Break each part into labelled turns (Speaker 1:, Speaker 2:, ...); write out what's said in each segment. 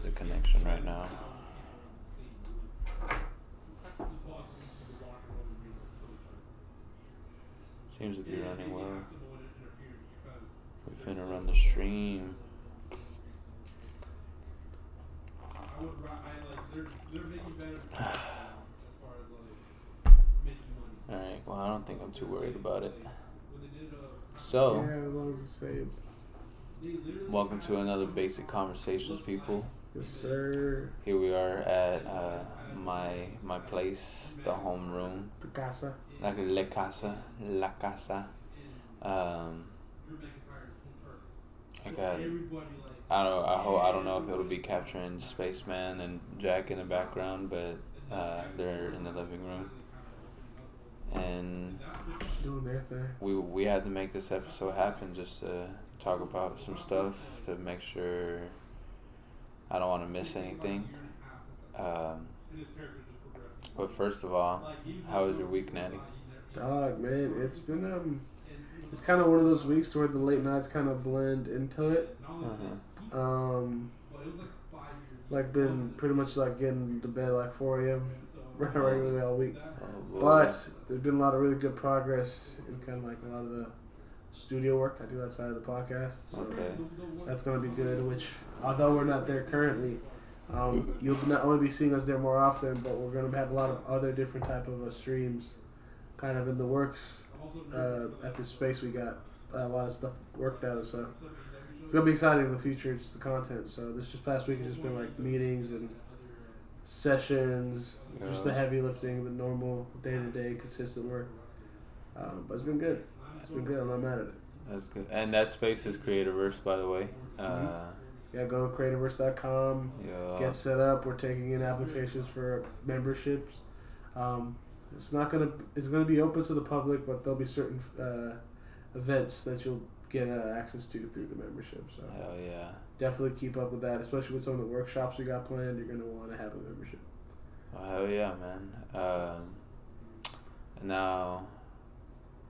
Speaker 1: has a connection right now. Seems to be running well. We finna run the stream. Alright, well, I don't think I'm too worried about it. So,
Speaker 2: yeah, as long as it's safe.
Speaker 1: Welcome to another Basik Konversations, people.
Speaker 2: Yes, sir.
Speaker 1: Here we are at my place, the home room.
Speaker 2: The casa.
Speaker 1: Like la casa. I don't know if it'll be capturing Spaceman and Jack in the background, but they're in the living room. And
Speaker 2: doing their thing.
Speaker 1: We had to make this episode happen just to talk about some stuff to make sure I don't want to miss anything. But first of all, how was your week, Natty?
Speaker 2: Dog, man, it's been it's kind of one of those weeks where the late nights kind of blend into it. Like been pretty much like getting to bed like 4 a.m. regularly all week. But there's been a lot of really good progress in kind of like a lot of the studio work I do outside of the podcast. So that's going to be good, which although we're not there currently, you'll not only be seeing us there more often, but we're going to have a lot of other different type of streams kind of in the works at this space. We got a lot of stuff worked out, so it's going to be exciting in the future, just the content. So this just past week has just been like meetings and sessions, just the heavy lifting, the normal day-to-day consistent work. But it's been good. It's been good. I'm not mad at it.
Speaker 1: That's good. And that space is Creativerse, by the way.
Speaker 2: Yeah, go to creativerse.com. Get set up. We're taking in applications for memberships. It's gonna be open to the public, but there'll be certain events that you'll get access to through the membership. So
Speaker 1: hell yeah. Definitely
Speaker 2: keep up with that, especially with some of the workshops we got planned. You're going to want to have a membership.
Speaker 1: Oh, hell yeah, man. And now,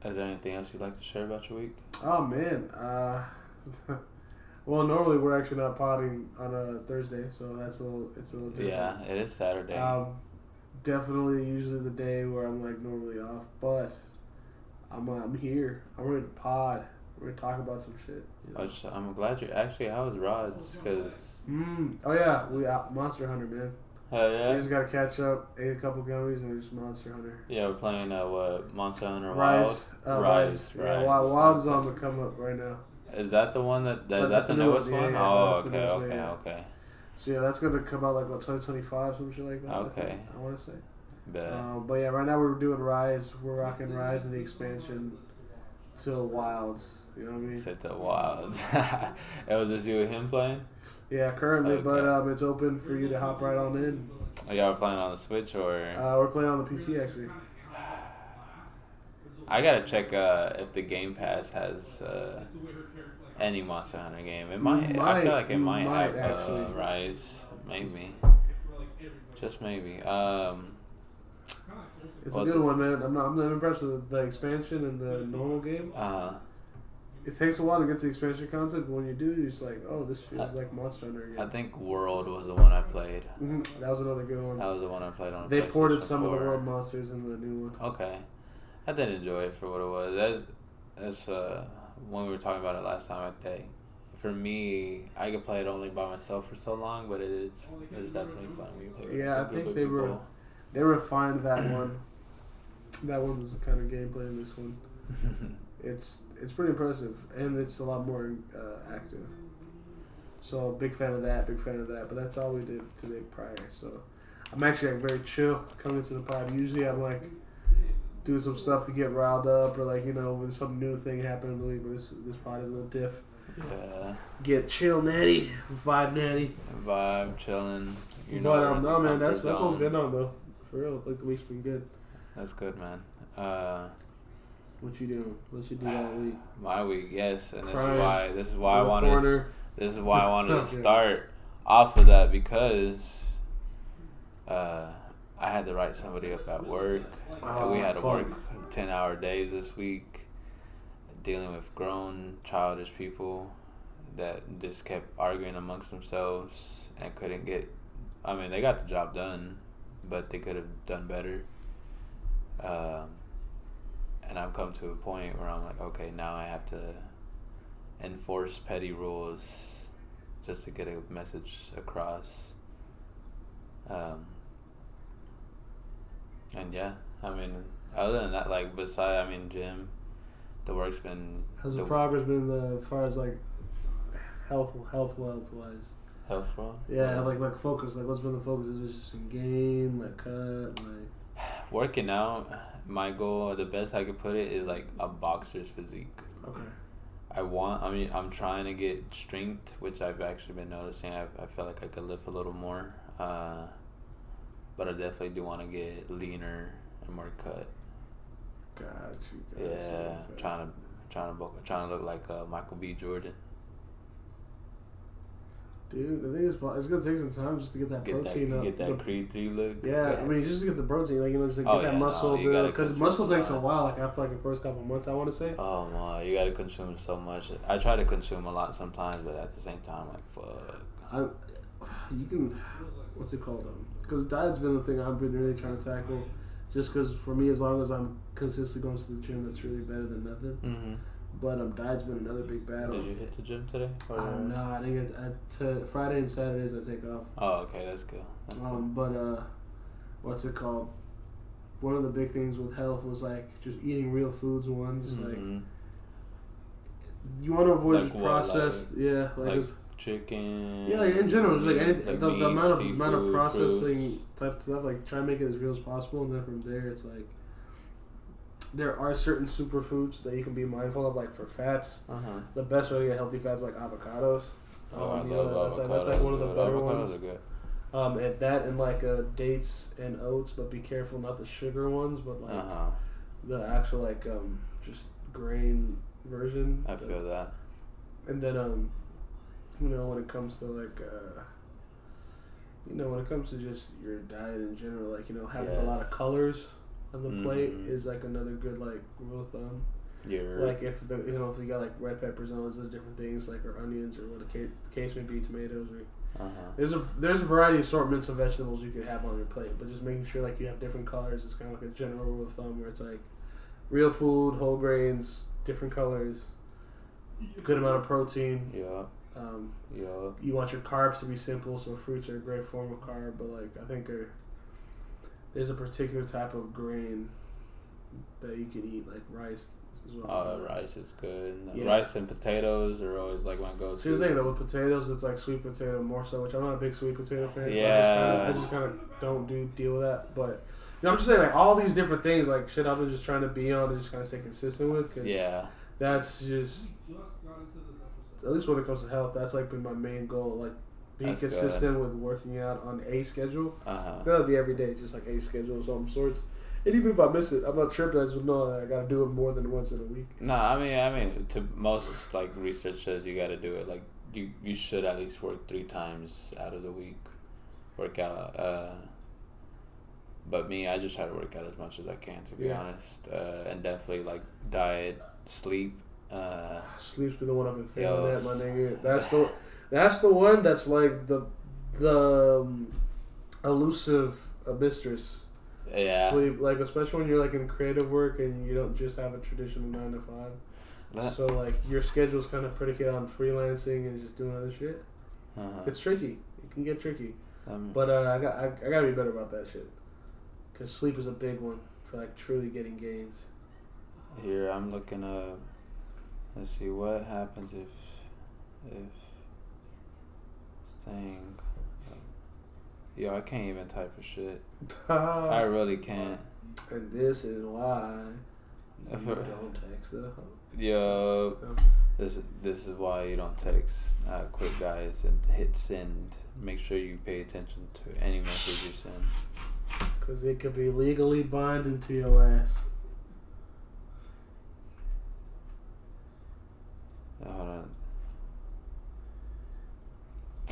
Speaker 1: is there anything else you'd like to share about your week?
Speaker 2: Oh, man. Well, normally we're actually not potting on a Thursday, so it's a little different.
Speaker 1: Yeah, it is Saturday.
Speaker 2: Definitely usually the day where I'm like normally off, but I'm here. I'm ready to pod. We're going to talk about some shit.
Speaker 1: You know? I'm glad you're actually. How was Rod's? Cause
Speaker 2: oh yeah, we out Monster Hunter, man.
Speaker 1: Hell yeah.
Speaker 2: We just got to catch up. Ate a couple gummies and we're just Monster Hunter.
Speaker 1: Yeah, we're playing what Monster Hunter
Speaker 2: Rise.
Speaker 1: Rise.
Speaker 2: Yeah, Wild is on the come up right now.
Speaker 1: Is that the one that's the newest one?
Speaker 2: Yeah,
Speaker 1: oh, okay.
Speaker 2: So yeah, that's gonna come out like 2025, some shit like that.
Speaker 1: Okay.
Speaker 2: I want to say.
Speaker 1: Bet.
Speaker 2: But yeah, right now we're doing Rise. We're rocking Rise and the expansion till Wilds. You know what I mean?
Speaker 1: Set to Wilds. It was just you and him playing?
Speaker 2: Yeah, currently, but it's open for you to hop right on in.
Speaker 1: Are y'all playing on the Switch or?
Speaker 2: We're playing on the PC actually.
Speaker 1: I gotta check if the Game Pass has any Monster Hunter game. It might. I feel like it might have
Speaker 2: actually.
Speaker 1: Rise, maybe. Just maybe.
Speaker 2: It's a good one, man. I'm not impressed with the expansion and the normal game. It takes a while to get to the expansion concept, but when you do, you're just like, oh, this feels like Monster Hunter again.
Speaker 1: I think World was the one I played.
Speaker 2: Mm-hmm. That was another good one.
Speaker 1: That was the one I played on.
Speaker 2: They ported some of the World monsters in the new one.
Speaker 1: Okay, I did enjoy it for what it was. That's when we were talking about it last time. I think for me, I could play it only by myself for so long, but it's definitely fun when you play with
Speaker 2: I think they refined that one. That one was the kind of gameplay in this one. It's pretty impressive, and it's a lot more active. So big fan of that. But that's all we did today prior. So I'm actually like very chill coming into the pod. Usually I'm like doing some stuff to get riled up, or like when some new thing happened in the week. But this pod is a little diff.
Speaker 1: Yeah.
Speaker 2: Get chill, Natty. Vibe, Natty.
Speaker 1: Vibe, chilling.
Speaker 2: But no, man, that's what we've been on though. For real, like the week's been good.
Speaker 1: That's good, man.
Speaker 2: What you doing? What you do all week?
Speaker 1: My week, yes, and
Speaker 2: Crying.
Speaker 1: this is why I wanted to start off of that, because I had to write somebody up at work. We had to work 10-hour days this week, dealing with grown, childish people that just kept arguing amongst themselves, and I couldn't get. I mean, they got the job done, but they could have done better. And I've come to a point where I'm like, okay, now I have to enforce petty rules just to get a message across. And yeah, I mean, other than that, like, gym, the work's been...
Speaker 2: How's the progress been as far as, like, health-wise?
Speaker 1: Health-wise?
Speaker 2: Yeah, like focus. Like, what's been the focus? Is it just in game, like, cut, like...
Speaker 1: Working out, my goal, the best I could put it, is, like, a boxer's physique.
Speaker 2: Okay.
Speaker 1: I'm trying to get strength, which I've actually been noticing. I feel like I could lift a little more. But I definitely do want to get leaner and more cut.
Speaker 2: Got you.
Speaker 1: Yeah, trying to look like Michael B. Jordan.
Speaker 2: Dude, the thing is, it's gonna take some time just to get that protein up.
Speaker 1: Get that Creed 3 look.
Speaker 2: Yeah, I mean, just to get the protein, like, just to get that muscle build. Because muscle takes a while, like, after, like, the first couple of months, I want to say.
Speaker 1: Oh, my, you gotta consume so much. I try to consume a lot sometimes, but at the same time, like, fuck.
Speaker 2: You can, what's it called? Because diet's been the thing I've been really trying to tackle. Just because, for me, as long as I'm consistently going to the gym, that's really better than nothing.
Speaker 1: Mm-hmm.
Speaker 2: But diet's been another big battle.
Speaker 1: Did you hit the gym today?
Speaker 2: No, I think Friday and Saturdays I take off.
Speaker 1: Oh, okay, that's good.
Speaker 2: But what's it called? One of the big things with health was like just eating real foods. One, just like you want to avoid like processed, like
Speaker 1: chicken.
Speaker 2: Yeah, like in general, just like anything.
Speaker 1: Like
Speaker 2: the amount
Speaker 1: seafood,
Speaker 2: of processing
Speaker 1: fruits.
Speaker 2: type of stuff. Like try and make it as real as possible, and then from there, it's like. There are certain superfoods that you can be mindful of, like for fats. The best way to get healthy fats, like avocados.
Speaker 1: I love avocados.
Speaker 2: That's like one of the better ones.
Speaker 1: Avocados are good.
Speaker 2: And that and like dates and oats, but be careful not the sugar ones, but like the actual like just grain version.
Speaker 1: I feel that.
Speaker 2: And then when it comes to like when it comes to just your diet in general, like having a lot of colors on the plate is like another good like rule of thumb.
Speaker 1: Yeah.
Speaker 2: Like if if you got like red peppers and all those other different things, like or onions or what the case may be, tomatoes or there's a variety of assortments of vegetables you could have on your plate, but just making sure like you have different colors is kind of like a general rule of thumb where it's like real food, whole grains, different colors, good amount of protein.
Speaker 1: Yeah.
Speaker 2: You want your carbs to be simple, so fruits are a great form of carb, but like I think there's a particular type of grain that you can eat, like rice as well.
Speaker 1: Rice is good. Yeah. Rice and potatoes are always like my go-to.
Speaker 2: So here's the thing, though, with potatoes, it's like sweet potato more so, which I'm not a big sweet potato fan, so I just kind of don't deal with that. But I'm just saying, like, all these different things, like, shit I've been just trying to be on to just kind of stay consistent with, because that's just, at least when it comes to health, that's, like, been my main goal, like, being consistent with working out on a schedule. That'll be every day, just like a schedule of some sorts. And even if I miss it, I'm not tripping. I just know that I got to do it more than once in a week.
Speaker 1: No, I mean, to most like research says you got to do it. Like you should at least work 3 times out of the week, work out. But me, I just try to work out as much as I can, to be honest. And definitely like diet, sleep.
Speaker 2: Sleep's been the one I've been failing at, my nigga. That's the one that's like the elusive mistress.
Speaker 1: Yeah.
Speaker 2: Sleep, like especially when you're like in creative work and you don't just have a traditional 9 to 5. So like your schedule's kind of predicated on freelancing and just doing other shit. It's tricky. It can get tricky. But I gotta be better about that shit. Cause sleep is a big one for like truly getting gains.
Speaker 1: Here I'm looking up. Let's see what happens if staying. Yo, I can't even type for shit. I really can't.
Speaker 2: And this is why you don't text though.
Speaker 1: Yo, this is why you don't text. Quick, guys, and hit send. Make sure you pay attention to any message you send.
Speaker 2: Cause it could be legally binding to your ass.
Speaker 1: Hold on.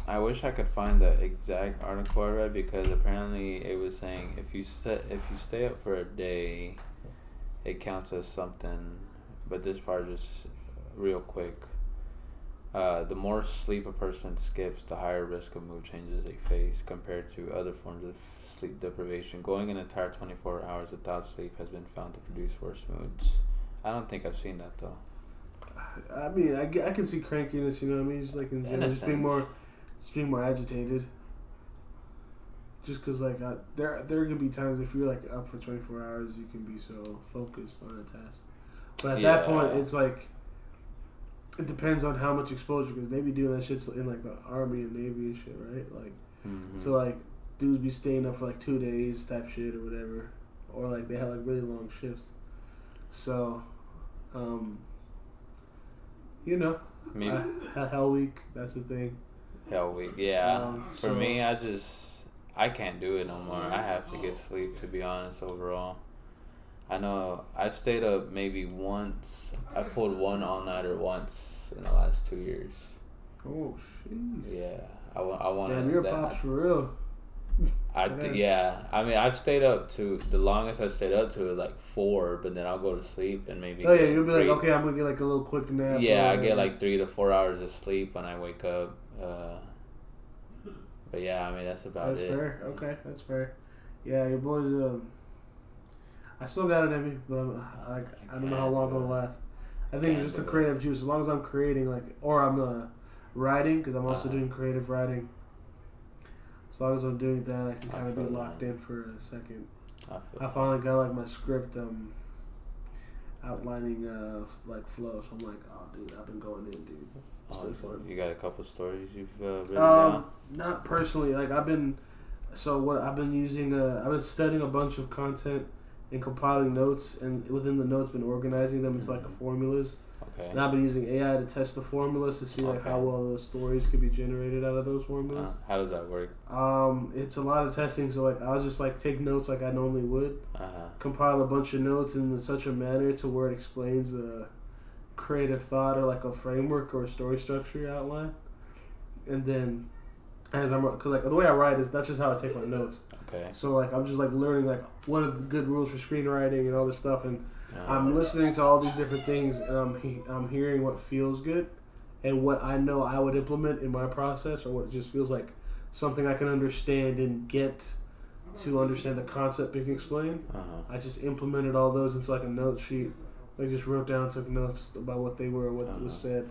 Speaker 1: I wish I could find the exact article I read, because apparently it was saying if you stay up for a day, it counts as something. But this part is real quick. The more sleep a person skips, the higher risk of mood changes they face compared to other forms of sleep deprivation. Going an entire 24 hours without sleep has been found to produce worse moods. I don't think I've seen that though.
Speaker 2: I mean, I can see crankiness. You know what I mean? Just like in general, just being more agitated. Just because like there can be times if you're like up for 24 hours, you can be so focused on a task. But at that point, it's like. It depends on how much exposure, because they be doing that shit in like the Army and Navy and shit, right? Like, so like dudes be staying up for like 2 days type shit or whatever, or like they have like really long shifts. So, you know, Hell Week, that's the thing.
Speaker 1: Hell Week, yeah. For me, I can't do it no more. I have to get sleep, to be honest. Overall. I know I've stayed up maybe once. I pulled one all-nighter once in the last 2 years.
Speaker 2: Oh, jeez.
Speaker 1: Yeah. I want
Speaker 2: Damn, you're pops for real.
Speaker 1: Yeah. I mean, I've stayed up to, the longest I've stayed up to is like 4, but then I'll go to sleep and maybe.
Speaker 2: Oh, yeah, you'll be like, okay, I'm going to get like a little quick nap.
Speaker 1: Yeah, I get like 3 to 4 hours of sleep when I wake up. But yeah, I mean, that's about it.
Speaker 2: That's fair. Okay, that's fair. Yeah, your boys, I still got it in me, but I don't know how long it'll last. I think it's just a creative juice. As long as I'm creating, like, or I'm writing, because I'm also doing creative writing. As long as I'm doing that, I can kind of be locked in for a second. I finally got like my script outlining like flow, so I'm like, oh dude, I've been going in, dude. It's been fun.
Speaker 1: You got a couple stories you've written down?
Speaker 2: Not personally. Like I've been studying a bunch of content and compiling notes, and within the notes, been organizing them into like formulas. Okay. And I've been using AI to test the formulas to see like how well those stories could be generated out of those formulas.
Speaker 1: How does that work?
Speaker 2: It's a lot of testing. So like I'll just like take notes like I normally would, compile a bunch of notes in such a manner to where it explains a creative thought or like a framework or a story structure outline, and then cause like the way I write is that's just how I take my notes. Okay. So like I'm just like learning like what are the good rules for screenwriting and all this stuff, and I'm listening to all these different things, and I'm hearing what feels good, and what I know I would implement in my process, or what just feels like something I can understand and get to understand the concept being explained. I just implemented all those into like a note sheet. Like just wrote down, took notes about what they were, what was said,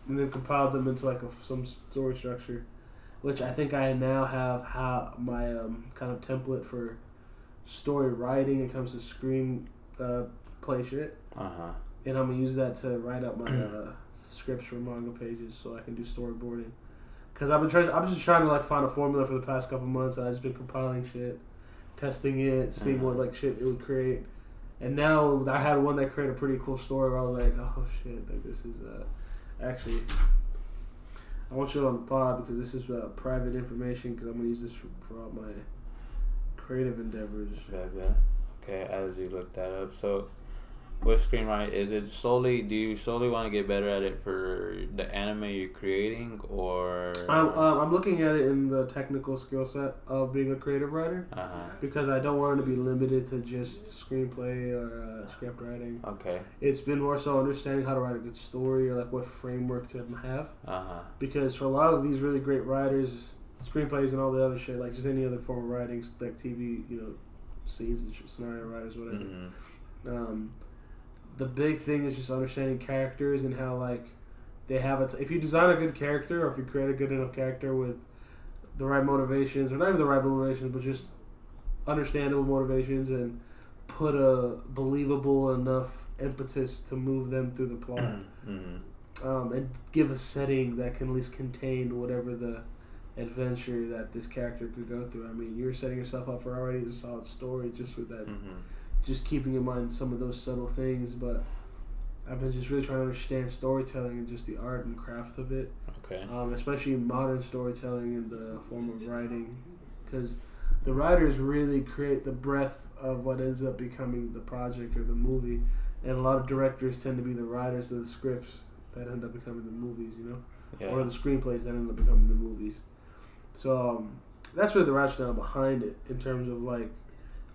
Speaker 2: and then compiled them into like some story structure. Which I think I now have how my kind of template for story writing. It comes to screen play shit, and I'm gonna use that to write up my scripts for manga pages, so I can do storyboarding. Cause I'm just trying to like find a formula for the past couple months. And I've just been compiling shit, testing it, seeing what like shit it would create, and now I had one that created a pretty cool story where I was like, oh shit, like this is actually. I want you on the pod because this is private information, because I'm going to use this for all my creative endeavors.
Speaker 1: Yeah. Okay, as you look that up. So, with screenwriting, do you solely want to get better at it for the anime you're creating, or?
Speaker 2: I'm looking at it in the technical skill set of being a creative writer, because I don't want it to be limited to just screenplay or script writing. Okay. It's been more so understanding how to write a good story, or like what framework to have. Because for a lot of these really great writers, screenplays and all the other shit, like just any other form of writing, like TV, scenes and scenario writers, whatever. The big thing is just understanding characters and how like they have if you design a good character, or if you create a good enough character with the right motivations, or not even the right motivations, but just understandable motivations, and put a believable enough impetus to move them through the plot, and give a setting that can at least contain whatever the adventure that this character could go through. I mean, you're setting yourself up for already a solid story just with that. Just keeping in mind some of those subtle things, but I've been just really trying to understand storytelling and just the art and craft of it. Okay. Especially modern storytelling in the form of writing, because the writers really create the breadth of what ends up becoming the project or the movie, and a lot of directors tend to be the writers of the scripts that end up becoming the movies, or the screenplays that end up becoming the movies. So that's really the rationale behind it, in terms of like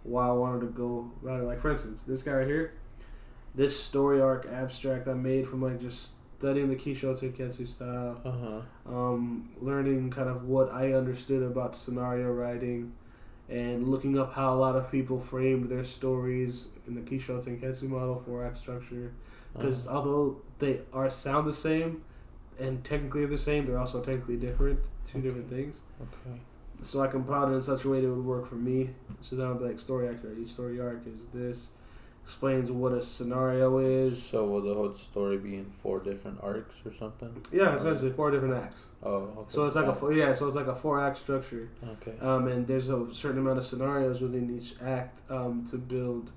Speaker 2: why I wanted to go about it. Like, for instance, this guy right here, this story arc abstract I made from like just studying the Kisho Tenketsu style, learning kind of what I understood about scenario writing, and looking up how a lot of people framed their stories in the Kisho Tenketsu model, 4-act structure. Because although they sound the same and technically the same, they're also technically different, two different things. Okay. So I compiled it in such a way that it would work for me. So then I'll be like, story actor, each story arc is this. Explains what a scenario is.
Speaker 1: So will the whole story be in 4 different arcs or something?
Speaker 2: Yeah, essentially 4 different acts.
Speaker 1: Oh, okay.
Speaker 2: So it's like a 4-act structure.
Speaker 1: Okay.
Speaker 2: And there's a certain amount of scenarios within each act to build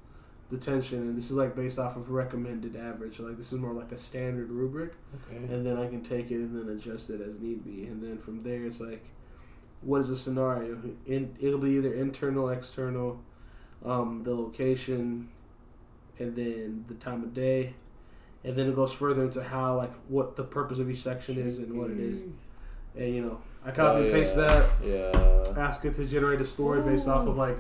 Speaker 2: the tension, and this is like based off of recommended average. So like this is more like a standard rubric. Okay. And then I can take it and then adjust it as need be, and then from there it's like, what is the scenario? It'll be either internal, external, the location, and then the time of day, and then it goes further into how, like, what the purpose of each section is and what it is. And I copy and paste that. Yeah. Ask it to generate a story based off of like,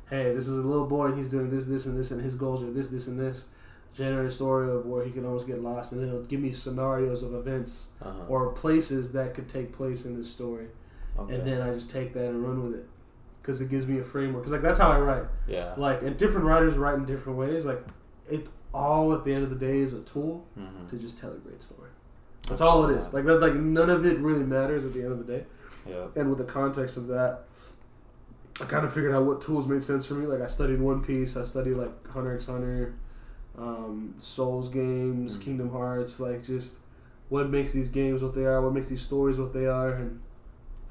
Speaker 2: hey, this is a little boy and he's doing this, this, and this, and his goals are this, this, and this. Generate a story of where he can almost get lost, and then it'll give me scenarios of events or places that could take place in this story. Okay. And then I just take that and run with it, because it gives me a framework. Because like that's how I write. Yeah. Like, and different writers write in different ways. Like, it all at the end of the day is a tool to just tell a great story. That's all it is. Like that. Like none of it really matters at the end of the day. Yeah. And with the context of that, I kind of figured out what tools made sense for me. Like I studied One Piece. I studied like Hunter x Hunter, Souls games, Kingdom Hearts. Like just what makes these games what they are. What makes these stories what they are. And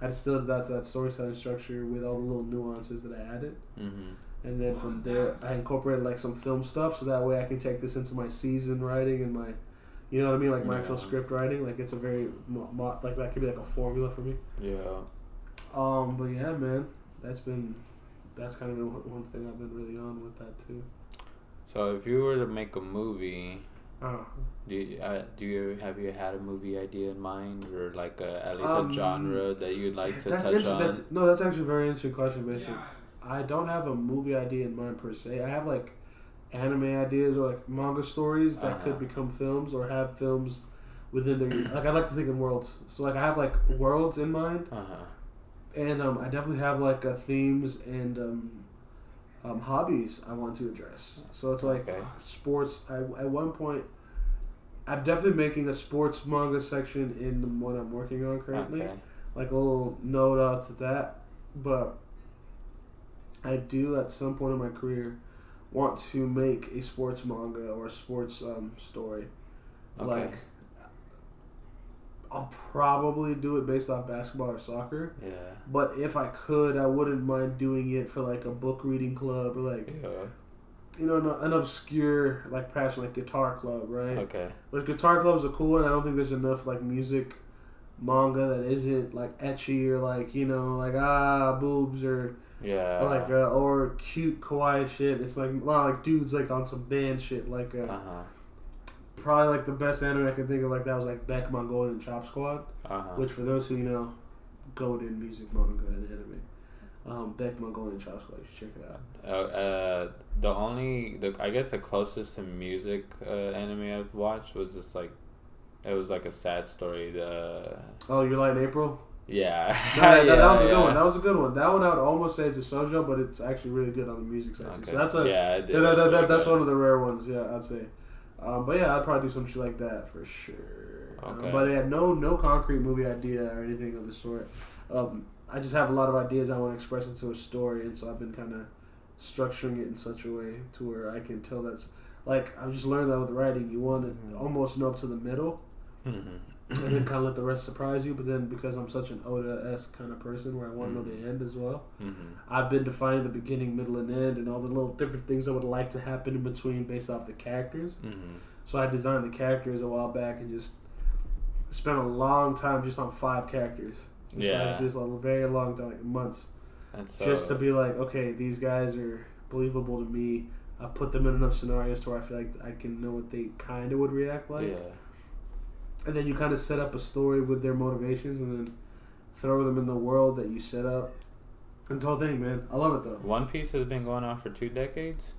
Speaker 2: I distilled that to that storytelling structure with all the little nuances that I added. And then from there, I incorporated like some film stuff, so that way I can take this into my season writing and my, you know what I mean, like my actual script writing. Like it's a very like that could be like a formula for me. Yeah. But yeah, man, that's kind of been one thing I've been really on with that too.
Speaker 1: So if you were to make a movie, have you had a movie idea in mind, or like at least a genre that you'd like to touch on?
Speaker 2: That's actually a very interesting question, basically. I don't have a movie idea in mind per se. I have like anime ideas or like manga stories that could become films or have films within their, like I like to think in worlds. So like I have like worlds in mind, and I definitely have like themes and hobbies I want to address. So it's like sports. At one point, I'm definitely making a sports manga section in the one I'm working on currently. Like a little note out to that, but I do at some point in my career want to make a sports manga or a sports story. Like I'll probably do it based off basketball or soccer. Yeah. But if I could, I wouldn't mind doing it for like a book reading club or like an obscure like passion like guitar club, right? Okay. Like guitar clubs are cool, and I don't think there's enough like music manga that isn't like ecchi or like like boobs or like or cute kawaii shit. It's like a lot of like dudes like on some band shit like probably like the best anime I can think of like that was like Beckman Golden Chop Squad, which for those who golden music manga and anime. Beckman Golden Chop Squad, you should check it out. I guess the closest to music anime I've watched was just like, it was like a sad story. Your Light in April? Yeah. That was a good one. That was a good one. That one I would almost say is a shoujo, but it's actually really good on the music section. Okay. So that's that's one of the rare ones, I'd say. But yeah, I'd probably do some shit like that for sure. Okay. But I had no concrete movie idea or anything of the sort. I just have a lot of ideas I want to express into a story, and so I've been kind of structuring it in such a way to where I can tell that's like I've just learned that with writing, you want to almost know up to the middle. And then kind of let the rest surprise you. But then because I'm such an Oda-esque kind of person where I want to know the end as well, I've been defining the beginning, middle, and end and all the little different things I would like to happen in between based off the characters. So I designed the characters a while back and just spent a long time just on 5 characters. Just a very long time, like months. Just to be like, okay, these guys are believable to me. I put them in enough scenarios to where I feel like I can know what they kind of would react like. Yeah. And then you kind of set up a story with their motivations and then throw them in the world that you set up. And the whole thing, man. I love it, though.
Speaker 1: One Piece has been going on for 2 decades?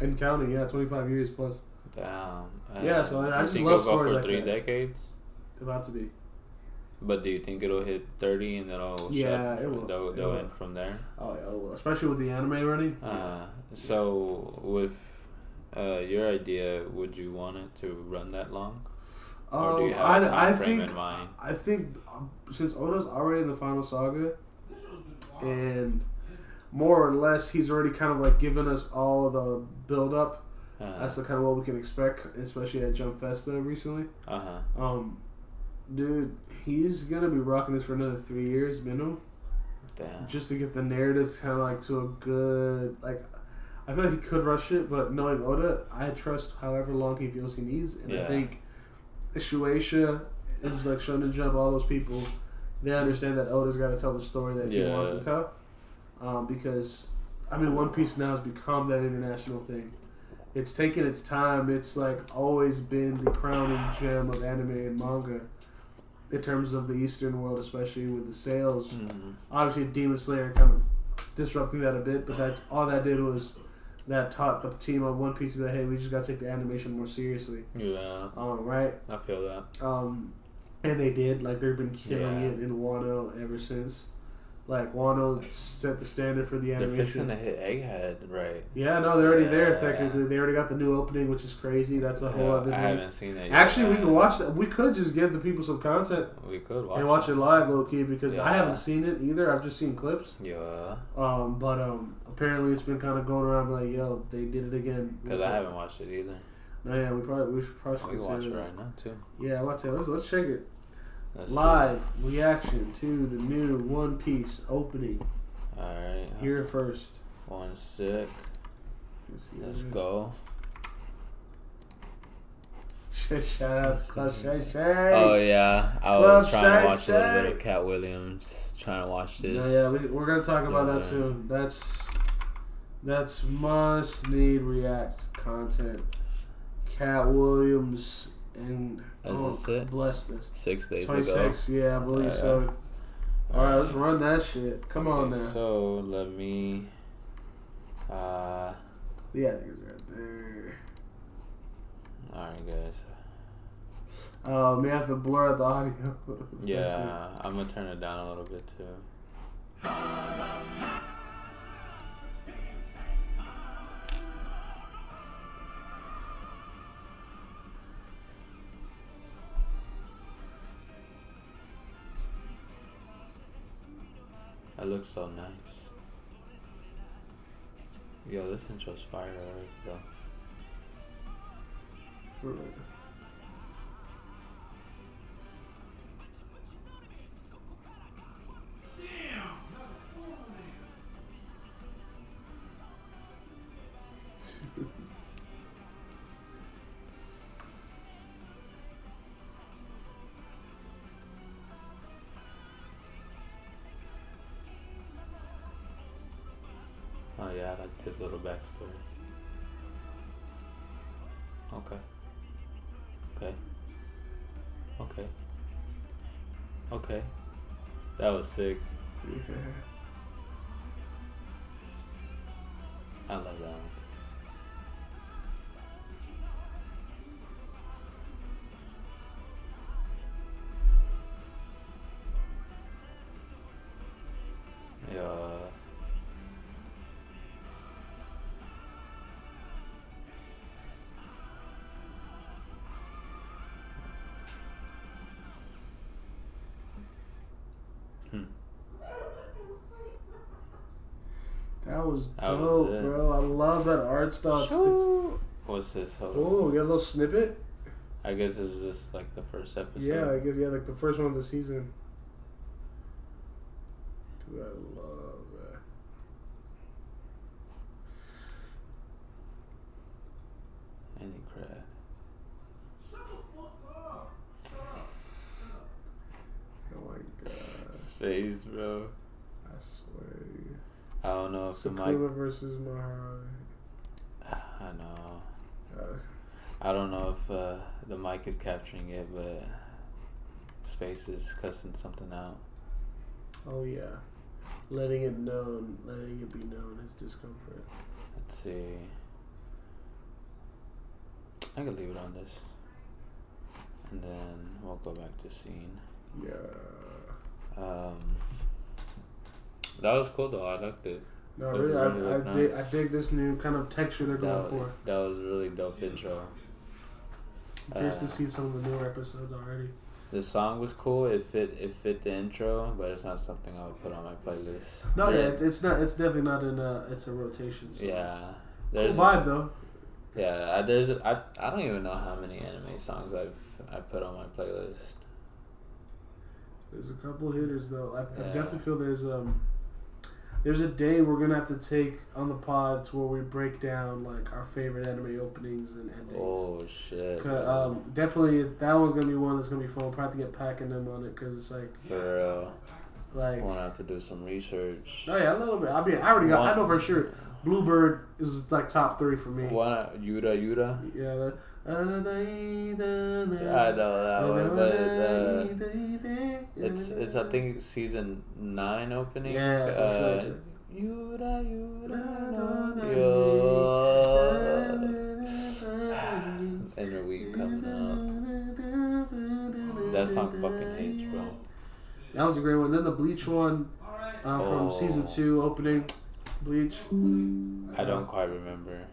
Speaker 2: And counting, 25 years plus.
Speaker 1: Damn.
Speaker 2: So I just love stories like that.
Speaker 1: 3 decades?
Speaker 2: about to be.
Speaker 1: But do you think it'll hit 30 and then
Speaker 2: it will.
Speaker 1: They'll end from there?
Speaker 2: Oh yeah, it will. Especially with the anime running.
Speaker 1: So with your idea, would you want it to run that long? Or do you have a time frame in mind?
Speaker 2: I think since Oda's already in the final saga, and more or less he's already kind of like given us all of the build up as to kind of what we can expect, especially at Jump Festa recently. Dude, he's gonna be rocking this for another 3 years minimum.
Speaker 1: Damn.
Speaker 2: Just to get the narratives kind of like to a good like. I feel like he could rush it, but knowing Oda, I trust however long he feels he needs, and I think Shueisha, it was like Shonen Jump, all those people, they understand that Oda's got to tell the story that he wants to tell. Because, I mean, One Piece now has become that international thing. It's taken its time. It's like always been the crowning gem of anime and manga in terms of the Eastern world, especially with the sales. Obviously, Demon Slayer kind of disrupting that a bit, but all that did was that taught the team of One Piece that, hey, we just got to take the animation more seriously.
Speaker 1: Yeah.
Speaker 2: Right?
Speaker 1: I feel that.
Speaker 2: And they did. Like, they've been killing it in Wano ever since. Like, Wano set the standard for the animation.
Speaker 1: They're fixing to hit Egghead, right?
Speaker 2: Yeah, no, they're already there, technically. They already got the new opening, which is crazy. That's a whole other thing.
Speaker 1: I haven't seen it yet.
Speaker 2: Actually, we can watch that. We could just give the people some content.
Speaker 1: We could watch
Speaker 2: and watch it live, low-key, because I haven't seen it either. I've just seen clips.
Speaker 1: Yeah.
Speaker 2: But apparently it's been kind of going around like, yo, they did it again.
Speaker 1: Because I haven't watched it either.
Speaker 2: No, yeah, we should
Speaker 1: watch it right now, too.
Speaker 2: Yeah, let's check it. Live reaction to the new One Piece opening.
Speaker 1: Alright.
Speaker 2: Here first.
Speaker 1: 1 sec. Let's go.
Speaker 2: Shout out to Club Shay Shay.
Speaker 1: Oh yeah, I was trying to watch a little bit of Cat Williams. Trying to watch this.
Speaker 2: No, yeah, we're gonna talk about that soon. That's must need react content. Cat Williams and blessed us.
Speaker 1: 6 days
Speaker 2: 26,
Speaker 1: ago.
Speaker 2: Yeah, I believe so. All right, let's run that shit. Come on now.
Speaker 1: So let me.
Speaker 2: Yeah, it's right there.
Speaker 1: Alright, guys.
Speaker 2: May have to blur out the audio.
Speaker 1: Yeah, I'm gonna turn it down a little bit too. That looks so nice. Yo, this intro's fire already, though. Oh yeah, I like this little backstory. Okay. That was sick. I love that one. Yeah.
Speaker 2: That was dope, bro. I love that art style.
Speaker 1: What's this?
Speaker 2: Oh, we got a little snippet.
Speaker 1: I guess this is just like the first episode.
Speaker 2: Yeah, I guess like the first one of the season. Dude, I love that.
Speaker 1: Any crap.
Speaker 2: Oh my god.
Speaker 1: Space, bro.
Speaker 2: I swear.
Speaker 1: I don't know if
Speaker 2: Sakura versus Mahara.
Speaker 1: I know. I don't know if the mic is capturing it, but Space is cussing something out.
Speaker 2: Oh yeah, letting it be known his discomfort.
Speaker 1: Let's see. I could leave it on this. and then we'll go back to scene.
Speaker 2: Yeah.
Speaker 1: That was cool though. I liked it.
Speaker 2: No, really, I dig this new kind of texture they're going for.
Speaker 1: That was a really dope intro.
Speaker 2: I'm curious to see some of the newer episodes already.
Speaker 1: The song was cool. It fit the intro, but it's not something I would put on my playlist.
Speaker 2: No, it's not. It's definitely not in it's a rotation. So.
Speaker 1: Yeah.
Speaker 2: There's cool vibe though.
Speaker 1: Yeah, I don't even know how many anime songs I put on my playlist.
Speaker 2: There's a couple hitters though. I definitely feel there's a day we're gonna have to take on the pods where we break down like our favorite anime openings and endings.
Speaker 1: Oh shit!
Speaker 2: Definitely that one's gonna be one that's gonna be fun. We'll probably have to get packing them on it because it's like
Speaker 1: for real.
Speaker 2: Like
Speaker 1: I'm gonna have to do some research.
Speaker 2: Oh yeah, a little bit. I mean, I already got. I know for sure. Bluebird is like top 3 for me.
Speaker 1: Yuta.
Speaker 2: Yeah.
Speaker 1: I know that one, but it's I think season 9 opening.
Speaker 2: Yeah.
Speaker 1: Yuta. Inner week coming up. That song fucking hits, bro.
Speaker 2: That was a great one. Then the Bleach one from season 2 opening. Bleach.
Speaker 1: I don't quite remember.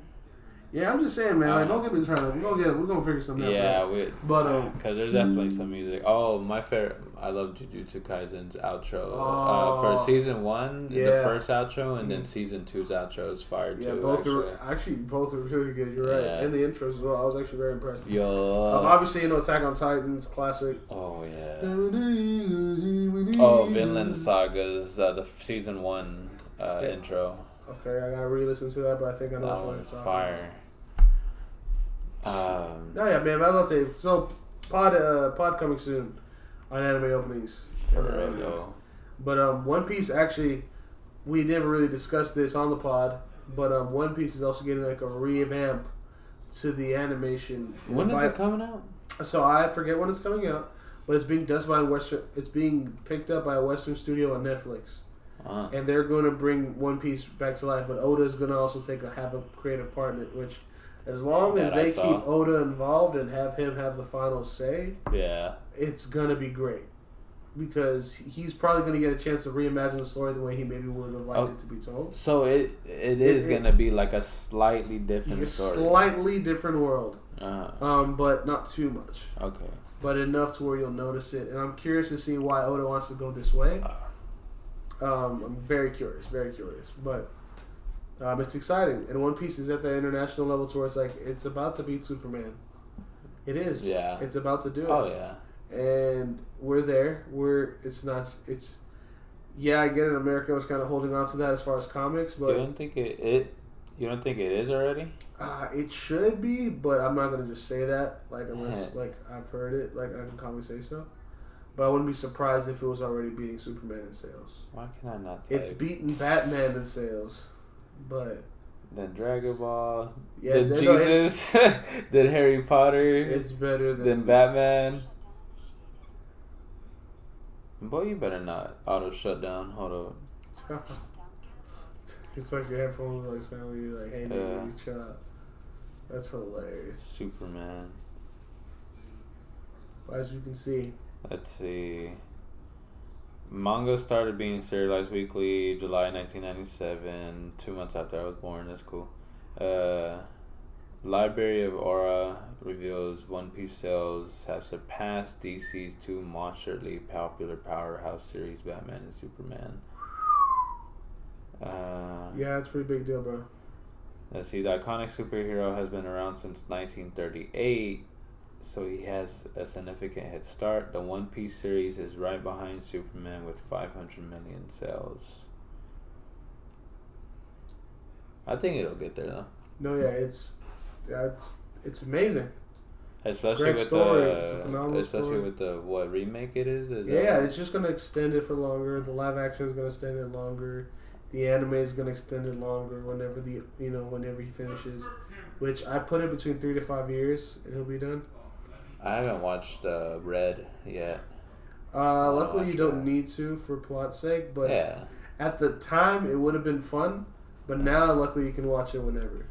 Speaker 2: Yeah, I'm just saying, man. Like, don't get me started. We're gonna figure something out.
Speaker 1: Yeah,
Speaker 2: because
Speaker 1: there's definitely some music. Oh, my favorite. I love Jujutsu Kaisen's outro. For season 1, the first outro, and then season 2's outro is fire too.
Speaker 2: Yeah, both are really good. You're right, and the intros as well. I was actually very impressed.
Speaker 1: Yo,
Speaker 2: obviously, Attack on Titan's classic.
Speaker 1: Oh yeah. Oh, Vinland Saga's the season 1 intro.
Speaker 2: Okay, I gotta re-listen to that, but I think I know which one you're talking
Speaker 1: fire.
Speaker 2: Yeah, man. I'll tell you. So, pod coming soon on anime openings.
Speaker 1: For real.
Speaker 2: But One Piece actually, we never really discussed this on the pod. But One Piece is also getting like a revamp to the animation.
Speaker 1: When is it coming out?
Speaker 2: So I forget when it's coming out, but it's being picked up by a Western studio on Netflix. And they're going to bring One Piece back to life, but Oda is going to also have a creative part in it. Which, as long as they keep Oda involved and have him have the final say, it's going to be great because he's probably going to get a chance to reimagine the story the way he maybe would have liked it to be told.
Speaker 1: So it is going to be like a slightly different story,
Speaker 2: slightly different world, but not too much.
Speaker 1: Okay,
Speaker 2: but enough to where you'll notice it. And I'm curious to see why Oda wants to go this way. I'm very curious, but it's exciting. And One Piece is at the international level to where it's about to beat Superman. It is.
Speaker 1: Yeah.
Speaker 2: It's about to do it.
Speaker 1: Oh yeah.
Speaker 2: And we're there. Yeah, I get it. America was kind of holding on to that as far as comics, but
Speaker 1: you don't think it is already?
Speaker 2: It should be, but I'm not gonna just say that unless I've heard it. I can calmly say so. But I wouldn't be surprised if it was already beating Superman in sales.
Speaker 1: Why can I not?
Speaker 2: It's beaten Batman in sales, but
Speaker 1: then Dragon Ball, then Jesus, then Harry Potter.
Speaker 2: It's better
Speaker 1: than Batman. Boy, you better not auto shut down. Hold on.
Speaker 2: It's like your headphones sound you hey, nigga, you chill out. That's hilarious.
Speaker 1: Superman.
Speaker 2: But as you can see.
Speaker 1: Let's see. Manga started being serialized weekly July 1997, 2 months after I was born. That's cool. Library of Aura reveals One Piece sales have surpassed DC's 2 monsterly popular powerhouse series, Batman and Superman.
Speaker 2: Yeah, it's a pretty big deal, bro.
Speaker 1: Let's see. The iconic superhero has been around since 1938. So he has a significant head start. The One Piece series is right behind Superman with 500 million sales. I think it'll get there though.
Speaker 2: No, yeah, it's amazing.
Speaker 1: Especially with the what remake it is.
Speaker 2: It's just gonna extend it for longer. The live action is gonna extend it longer. The anime is gonna extend it longer. Whenever he finishes, which I put it between 3 to 5 years, and he'll be done.
Speaker 1: I haven't watched Red yet.
Speaker 2: Luckily, you don't need to for plot's sake, but at the time, it would have been fun. But now, luckily, you can watch it whenever.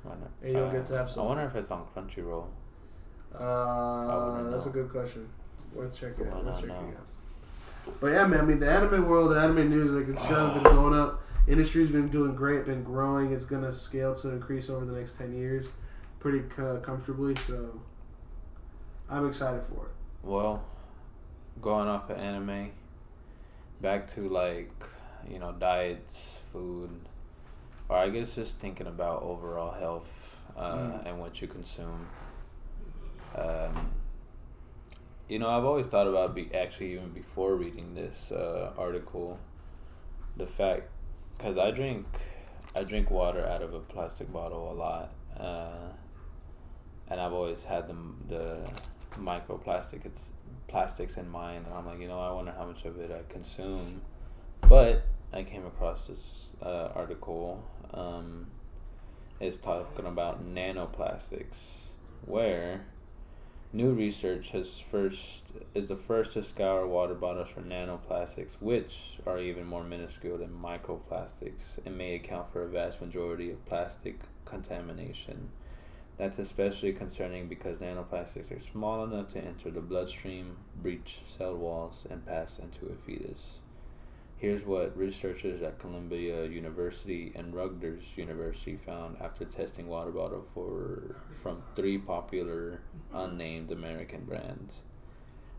Speaker 1: Why not?
Speaker 2: And you'll get to have some.
Speaker 1: I wonder if it's on Crunchyroll.
Speaker 2: That's a good question. Worth checking out. But yeah, man. I mean, the anime world, the anime news, like it's kind of been going up. Industry's been doing great, been growing. It's gonna scale to increase over the next 10 years, pretty comfortably. So, I'm excited for it.
Speaker 1: Well, going off of anime, back to diets, food, or I guess just thinking about overall health and what you consume. I've always thought about even before reading this article, the fact, because I drink water out of a plastic bottle a lot, and I've always had the plastics in mind, and I'm like, I wonder how much of it I consume. But I came across this article. It's talking about nanoplastics, where new research is the first to scour water bottles for nanoplastics, which are even more minuscule than microplastics and may account for a vast majority of plastic contamination. That's especially concerning because nanoplastics are small enough to enter the bloodstream, breach cell walls, and pass into a fetus. Here's what researchers at Columbia University and Rutgers University found after testing water bottles from 3 popular unnamed American brands.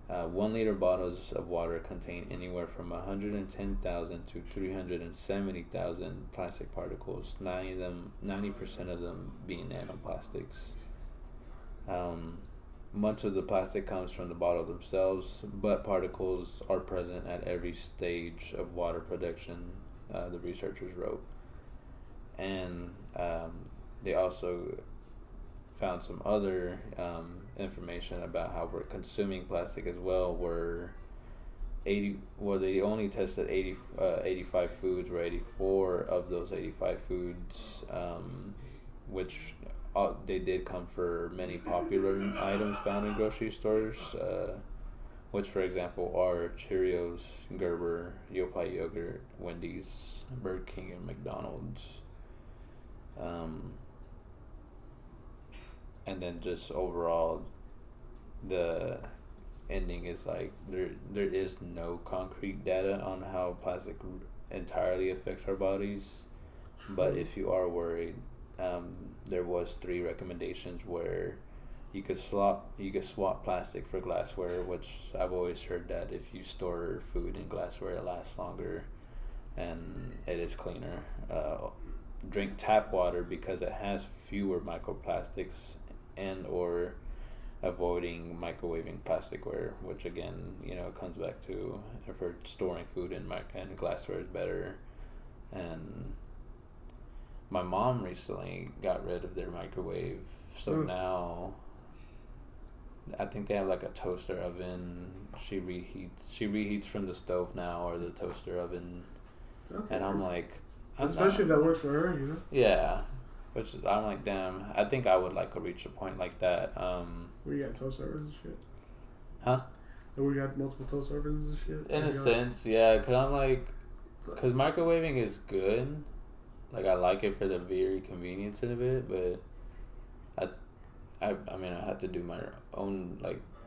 Speaker 1: 1 liter bottles of water contain anywhere from 110,000 to 370,000 plastic particles, 90% of them being nanoplastics. Much of the plastic comes from the bottle themselves, but particles are present at every stage of water production, the researchers wrote. And they also found some other information about how we're consuming plastic as well, they only tested 85 foods, where 84 of those 85 foods, which they did come for many popular items found in grocery stores, which, for example, are Cheerios, Gerber, Yoplait yogurt, Wendy's, Burger King, and McDonald's. And then just overall, the ending is like there is no concrete data on how plastic entirely affects our bodies, but if you are worried, there was 3 recommendations where you could swap plastic for glassware, which I've always heard that if you store food in glassware, it lasts longer and it is cleaner. Drink tap water because it has fewer microplastics, and or avoiding microwaving plasticware, which again, comes back to if we're storing food in glassware is better. And my mom recently got rid of their microwave, so now I think they have like a toaster oven. She reheats from the stove now, or the toaster oven. Okay. And I'm like,
Speaker 2: especially if that works for her,
Speaker 1: Yeah, which I'm like, damn. I think I would like to reach a point like that.
Speaker 2: Where you got toaster ovens and shit?
Speaker 1: Huh?
Speaker 2: Where you got multiple toaster ovens and shit?
Speaker 1: In a sense, yeah. Cause I'm like, cause microwaving is good. Like, I like it for the very convenience of it, but I have to do my own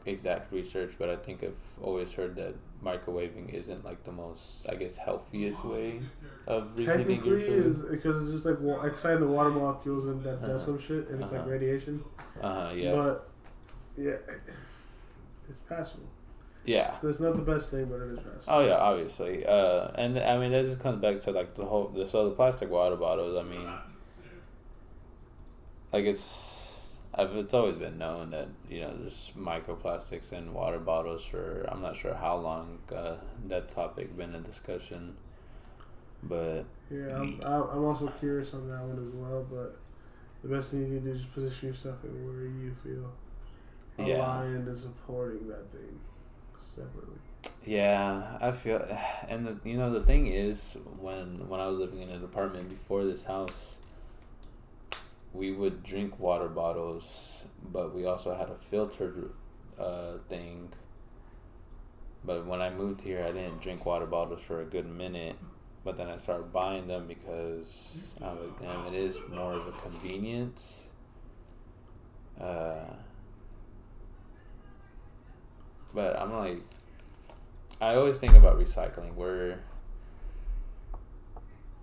Speaker 1: exact research, but I think I've always heard that microwaving isn't the most, I guess, healthiest way of reheating your food.
Speaker 2: Is because it's just exciting the water molecules and that does some shit, and it's like radiation.
Speaker 1: Yeah.
Speaker 2: But yeah, it's passable.
Speaker 1: Yeah.
Speaker 2: So it's not the best thing, but it is passable.
Speaker 1: Oh yeah, obviously. And I mean that just comes back to the plastic water bottles. I mean, it's always been known that there's microplastics in water bottles for, I'm not sure how long that topic been in discussion, but
Speaker 2: yeah, I'm also curious on that one as well. But the best thing you can do is just position yourself in where you feel aligned and supporting that thing separately.
Speaker 1: Yeah, I feel, and the thing is, when I was living in an apartment before this house, we would drink water bottles, but we also had a filtered thing. But when I moved here, I didn't drink water bottles for a good minute. But then I started buying them because I was like, damn, it is more of a convenience. But I'm like, I always think about recycling.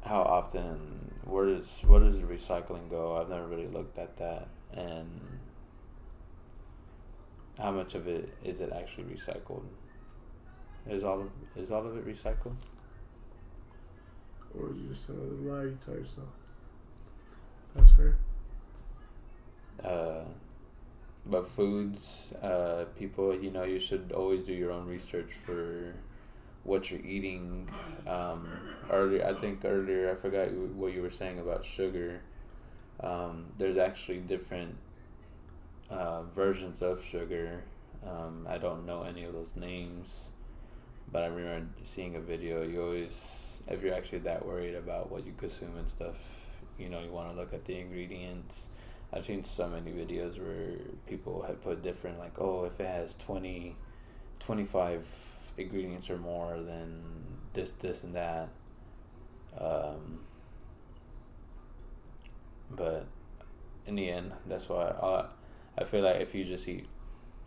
Speaker 1: How often, where does the recycling go? I've never really looked at that, and how much of it is it actually recycled? Is all of it recycled?
Speaker 2: Or is it just another lie you tell yourself? That's fair.
Speaker 1: But foods, people, you should always do your own research for what you're eating. Earlier, I forgot what you were saying about sugar. There's actually different versions of sugar. I don't know any of those names, but I remember seeing a video. You always, if you're actually that worried about what you consume and stuff, you want to look at the ingredients. I've seen so many videos where people have put different, like, if it has 25 ingredients or more, then this and that. But in the end, that's why I feel like if you just eat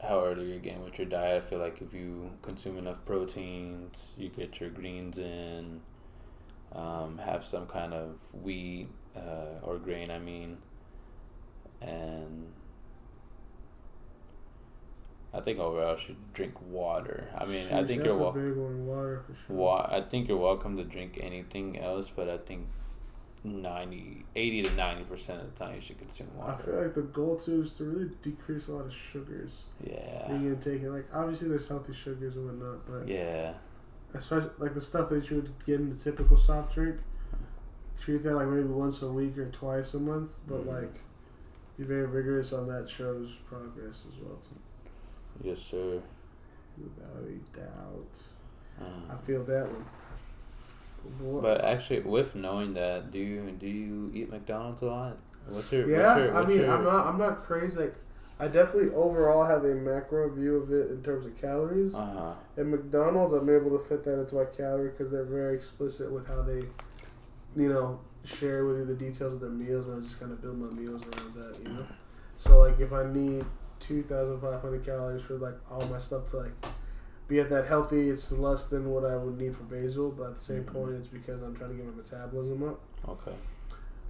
Speaker 1: however you're getting with your diet, I feel like if you consume enough proteins, you get your greens in, have some kind of wheat or grain, and I think overall you should drink water. I think you're
Speaker 2: big one, water for sure.
Speaker 1: I think you're welcome to drink anything else, but I think 80 to 90% of the time you should consume water.
Speaker 2: I feel like the goal too is to really decrease a lot of sugars.
Speaker 1: Yeah.
Speaker 2: Being intaken, like obviously there's healthy sugars and whatnot, but
Speaker 1: yeah,
Speaker 2: especially like the stuff that you would get in the typical soft drink. Treat that like maybe once a week or twice a month, but like be very rigorous on that. Shows progress as well too.
Speaker 1: Yes, sir.
Speaker 2: Without a doubt. I feel that one.
Speaker 1: But actually, with knowing that, do you eat McDonald's a lot?
Speaker 2: I'm not crazy. Like, I definitely overall have a macro view of it in terms of calories. At McDonald's, I'm able to fit that into my calorie because they're very explicit with how they, share with you the details of their meals, and I just kind of build my meals around that, So, like, if I need 2,500 calories for, like, all my stuff to, like, be at that healthy, it's less than what I would need for basal, but at the same point, it's because I'm trying to get my metabolism up.
Speaker 1: Okay.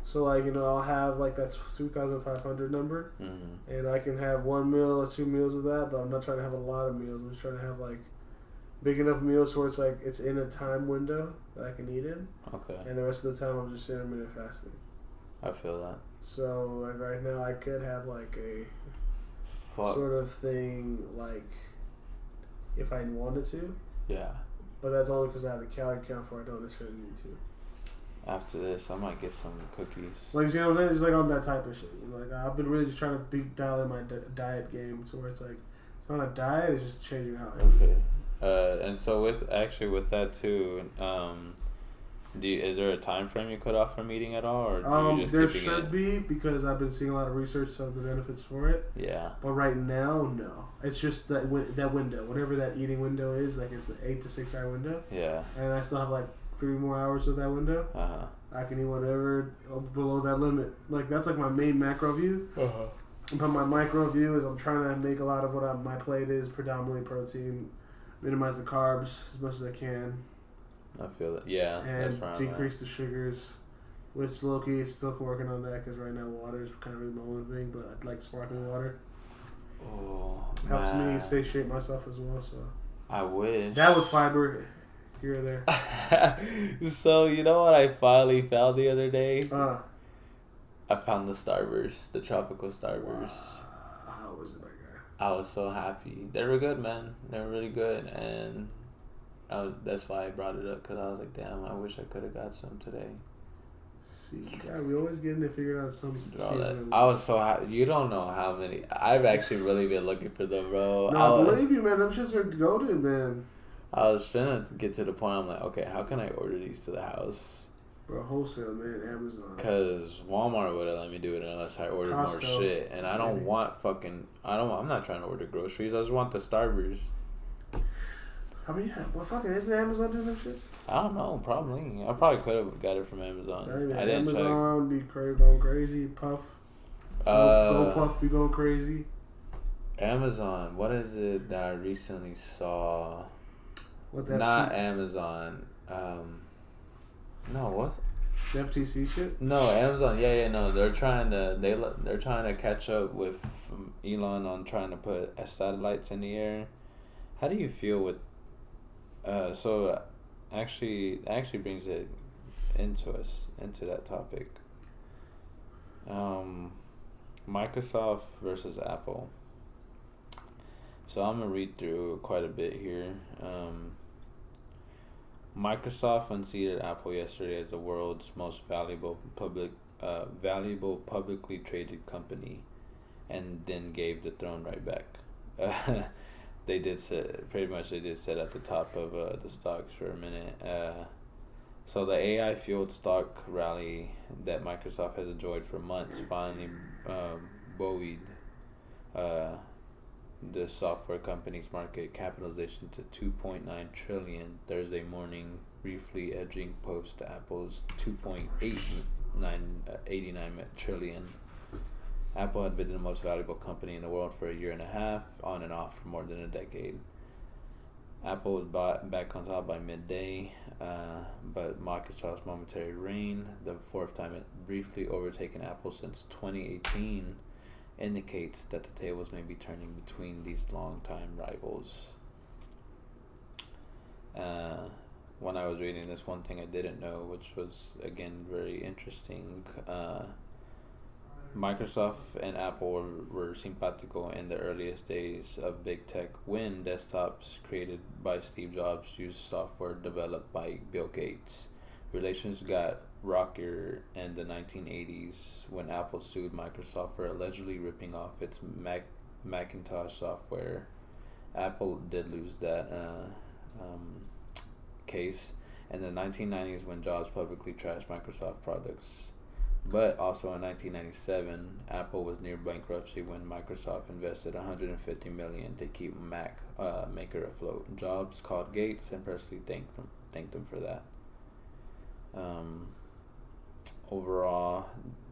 Speaker 2: So, like, I'll have, like, that 2,500 number, and I can have 1 meal or 2 meals of that, but I'm not trying to have a lot of meals. I'm just trying to have, like, big enough meals where it's, like, it's in a time window that I can eat in.
Speaker 1: Okay.
Speaker 2: And the rest of the time, I'm just intermittent fasting.
Speaker 1: I feel that.
Speaker 2: So, like, right now, I could have, like, a sort of thing, like, if I wanted to.
Speaker 1: Yeah.
Speaker 2: But that's only because I have the calorie count for I don't necessarily need to.
Speaker 1: After this, I might get some cookies.
Speaker 2: Like, you know what I'm saying? Just like on that type of shit. Like, I've been really just trying to dial in my diet game to where it's like, it's not a diet, it's just changing how I eat.
Speaker 1: Okay. And so with that too, is there a time frame you cut off from eating at all, or do you just
Speaker 2: there should be, because I've been seeing a lot of research of the benefits for it.
Speaker 1: Yeah.
Speaker 2: But right now, no. It's just that window, whatever that eating window is, like it's an 8 to 6 hour window.
Speaker 1: Yeah.
Speaker 2: And I still have like 3 more hours of that window. I can eat whatever below that limit. Like, that's like my main macro view. But my micro view is I'm trying to make a lot of what my plate is predominantly protein, minimize the carbs as much as I can.
Speaker 1: I feel that. Yeah.
Speaker 2: And
Speaker 1: that's right,
Speaker 2: decrease the sugars, which low-key is still working on that because right now water is kind of really my only thing, but I'd like sparkling water.
Speaker 1: Oh,
Speaker 2: helps me satiate myself as well, so.
Speaker 1: I wish.
Speaker 2: That with fiber here or there.
Speaker 1: So, you know what I finally found the other day? I found the Starburst, the tropical Starburst.
Speaker 2: Wow. How was it, my guy?
Speaker 1: I was so happy. They were good, man. They were really good, and that's why I brought it up, because I was like, damn, I wish I could have got some today.
Speaker 2: See, yeah, we always getting it figured out some season.
Speaker 1: I was so happy. You don't know how many. I've actually really been looking for them, bro.
Speaker 2: No, I believe you, man. Them shits are golden, man.
Speaker 1: I was trying to get to the point, I'm like, okay, how can I order these to the house?
Speaker 2: Bro, wholesale, man, Amazon.
Speaker 1: Because Walmart wouldn't let me do it unless I ordered more shit. And I don't want I'm not trying to order groceries. I just want the Starburst.
Speaker 2: I mean, isn't Amazon doing them shits?
Speaker 1: I don't know, probably. I probably could have got it from Amazon.
Speaker 2: I didn't Amazon check. Be going crazy. Puff. Go Puff be going crazy.
Speaker 1: Amazon. What is it that I recently saw?
Speaker 2: What
Speaker 1: Not Amazon. No, what's
Speaker 2: the FTC shit?
Speaker 1: No, Amazon. No. They're trying to catch up with Elon on trying to put satellites in the air. How do you feel with? So, actually brings it into that topic. Microsoft versus Apple. So I'm gonna read through quite a bit here. Microsoft unseated Apple yesterday as the world's most valuable publicly traded company, and then gave the throne right back. They did sit at the top of the stocks for a minute. So the AI fueled stock rally that Microsoft has enjoyed for months finally buoyed the software company's market capitalization to $2.9 trillion Thursday morning, briefly edging post Apple's $2.89 trillion. Apple had been the most valuable company in the world for a year and a half, on and off for more than a decade. Apple was back on top by midday, but Microsoft's momentary reign, the fourth time it briefly overtaken Apple since 2018, indicates that the tables may be turning between these long-time rivals. When I was reading this, one thing I didn't know, which was, again, very interesting, Microsoft and Apple were simpatico in the earliest days of big tech when desktops created by Steve Jobs used software developed by Bill Gates. Relations got rockier in the 1980s when Apple sued Microsoft for allegedly ripping off its Macintosh software. Apple did lose that case in the 1990s when Jobs publicly trashed Microsoft products. But also in 1997, Apple was near bankruptcy when Microsoft invested $150 million to keep Mac maker afloat. Jobs called Gates and personally thanked them for that. Overall,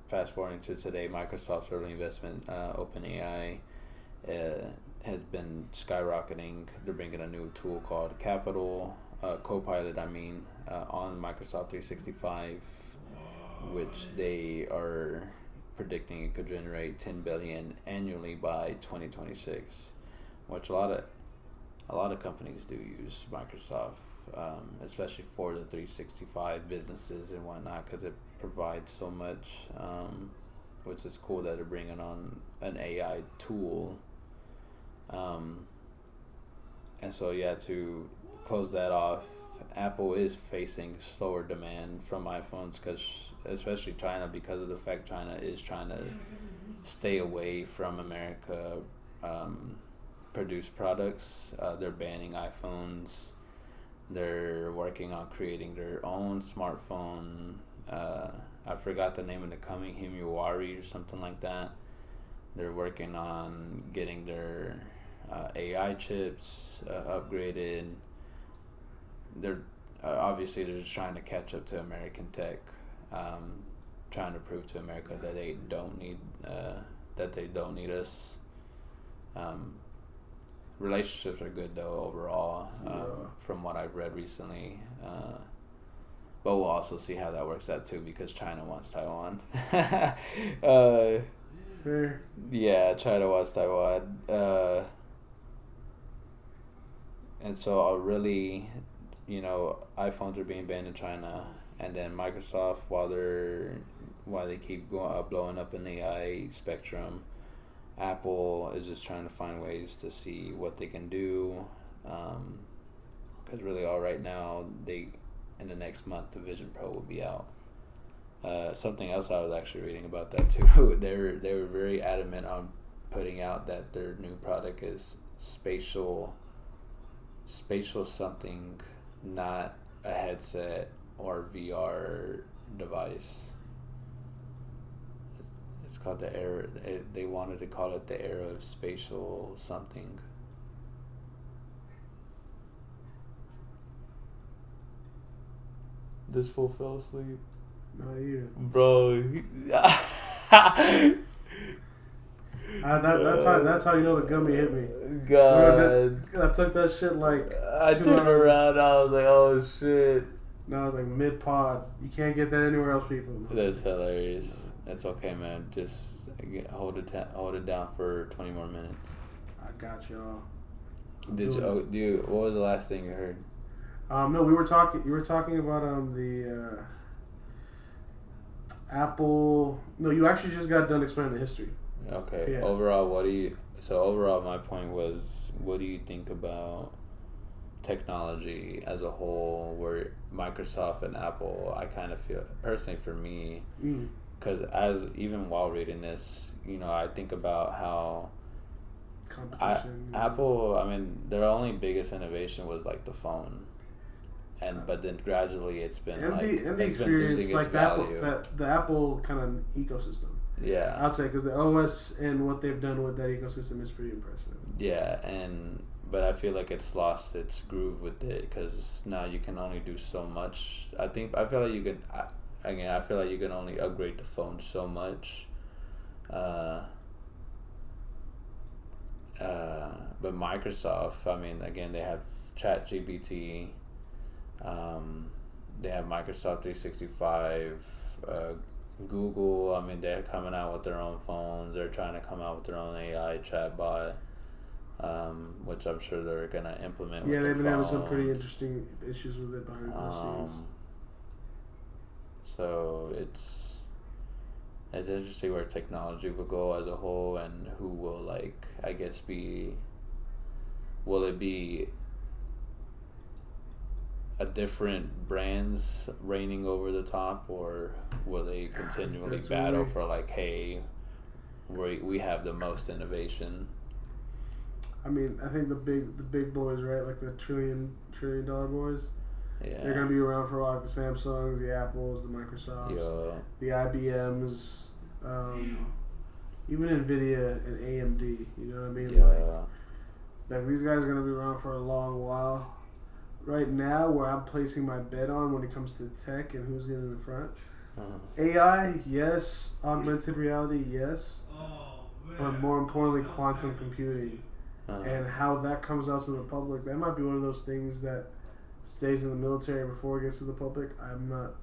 Speaker 1: fast forwarding to today, Microsoft's early investment, OpenAI, has been skyrocketing. They're bringing a new tool called Copilot, on Microsoft 365, which they are predicting it could generate $10 billion annually by 2026, which a lot of companies do use Microsoft, especially for the 365 businesses and whatnot, because it provides so much, which is cool that they're bringing on an AI tool. And so, to close that off, Apple is facing slower demand from iPhones, because especially China, because of the fact China is trying to stay away from America produced products. They're banning iPhones. They're working on creating their own smartphone. I forgot the name of the company, Himiwari or something like that. They're working on getting their AI chips upgraded. They're obviously they're just trying to catch up to American tech, trying to prove to America that they don't need us. Relationships are good though overall, from what I've read recently. But we'll also see how that works out too, because China wants Taiwan.
Speaker 2: Fair.
Speaker 1: Yeah, China wants Taiwan. And so I'll really, iPhones are being banned in China, and then Microsoft, while they keep blowing up in the AI spectrum, Apple is just trying to find ways to see what they can do, because really all right now, in the next month the Vision Pro will be out. Something else I was actually reading about that too. They were very adamant on putting out that their new product is spatial something, not a headset or VR device. It's called the era. They wanted to call it the era of spatial something. This fool fell asleep.
Speaker 2: Not you.
Speaker 1: Bro.
Speaker 2: That's how you know the gummy hit me.
Speaker 1: God.
Speaker 2: I took that shit like.
Speaker 1: I turned around. I was like, oh shit.
Speaker 2: No, I was like mid pod. You can't get that anywhere else, people.
Speaker 1: That's hilarious. That's okay, man. Just hold it down for 20 more minutes.
Speaker 2: I got y'all.
Speaker 1: What was the last thing you heard?
Speaker 2: No, we were talking. You were talking about the Apple. No, you actually just got done explaining the history.
Speaker 1: Okay.
Speaker 2: Yeah.
Speaker 1: Overall, my point was, what do you think about technology as a whole, where Microsoft and Apple, I kind of feel, personally for me, because even while reading this, I think about how Apple, I mean, their only biggest innovation was like the phone. But then gradually it's been
Speaker 2: the experience, like the Apple kind of ecosystem.
Speaker 1: Yeah,
Speaker 2: I'd say, because the OS and what they've done with that ecosystem is pretty impressive.
Speaker 1: Yeah, but I feel like it's lost its groove with it, because now you can only do so much. I feel like you could. I feel like you can only upgrade the phone so much. But Microsoft, I mean, again, they have ChatGPT. They have Microsoft 365, Google. I mean, they're coming out with their own phones. They're trying to come out with their own AI chatbot, which I'm sure they're gonna implement.
Speaker 2: Yeah, they've been having some pretty interesting issues with it behind the scenes.
Speaker 1: So it's interesting where technology will go as a whole, and who will, like, I guess, will it be a different brands reigning over the top, or will they continually battle for, like, hey, we have the most innovation?
Speaker 2: I mean, I think the big boys, right, like the trillion dollar boys. Yeah. They're gonna be around for a while, like the Samsungs, the Apples, the Microsofts, the IBMs, even Nvidia and AMD. You know what I mean?
Speaker 1: Yeah.
Speaker 2: Like these guys are gonna be around for a long while. Right now, where I'm placing my bet on when it comes to tech and who's getting in the front, AI, yes. Augmented reality, yes. But more importantly, quantum computing and how that comes out to the public. That might be one of those things that stays in the military before it gets to the public. I'm not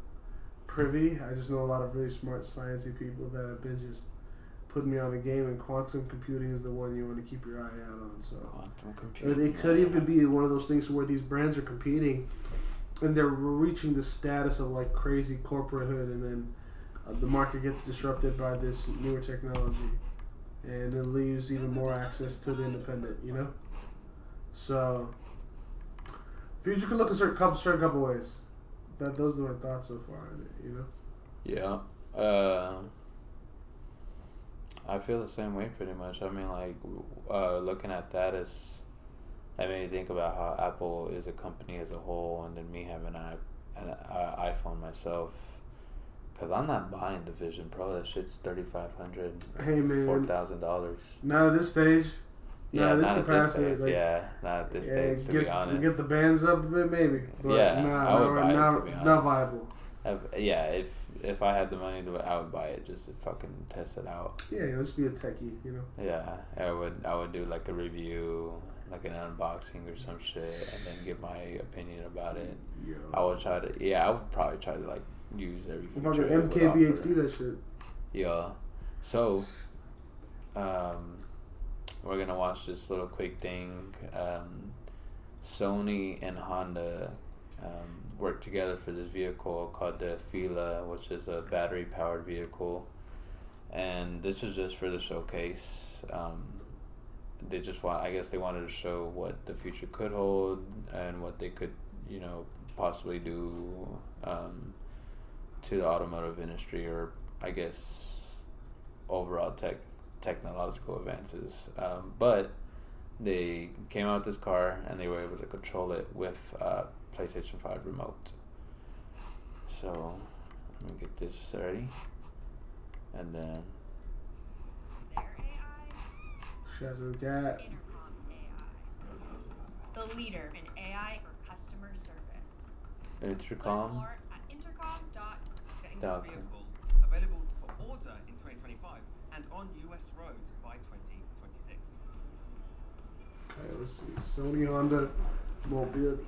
Speaker 2: privy. I just know a lot of really smart, sciencey people that have been just putting me on a game, and quantum computing is the one you want to keep your eye out on. So quantum computing, it could even be one of those things where these brands are competing and they're reaching the status of like crazy corporatehood, and then the market gets disrupted by this newer technology, and it leaves even more access to the independent, So future could look a certain couple ways. Those are my thoughts so far,
Speaker 1: Yeah. I feel the same way pretty much. I mean, like, looking at that I made me think about how Apple is a company as a whole, and then me having an iPhone myself. Because I'm not buying the Vision Pro. That shit's $3,500.
Speaker 2: Hey, man.
Speaker 1: $4,000.
Speaker 2: Not at this stage.
Speaker 1: Yeah, not at this stage. Not at this stage, to be honest.
Speaker 2: Get the bands up a bit, maybe. But
Speaker 1: I would buy it, to be honest.
Speaker 2: Not viable.
Speaker 1: If I had the money I would buy it just to fucking test it out.
Speaker 2: Yeah, just be a techie,
Speaker 1: Yeah, I would do like a review, like an unboxing or some shit, and then give my opinion about it. Yeah. I would probably try to like use every feature.
Speaker 2: MKBHD that shit.
Speaker 1: Yeah. So, we're gonna watch this little quick thing. Sony and Honda worked together for this vehicle called the Fila, which is a battery-powered vehicle, and this is just for the showcase. I guess they wanted to show what the future could hold and what they could, possibly do to the automotive industry, or I guess overall technological advances. But they came out with this car and they were able to control it with PlayStation 5 remote. So let me get this ready, and then
Speaker 2: Shazam Cat.
Speaker 3: Intercom's AI, the leader in AI for customer service.
Speaker 1: Intercom.
Speaker 3: More at intercom.com.
Speaker 4: Getting this vehicle available for order in 2025 and on US roads by 2030.
Speaker 2: Okay, let's see. Sony Honda Mobility.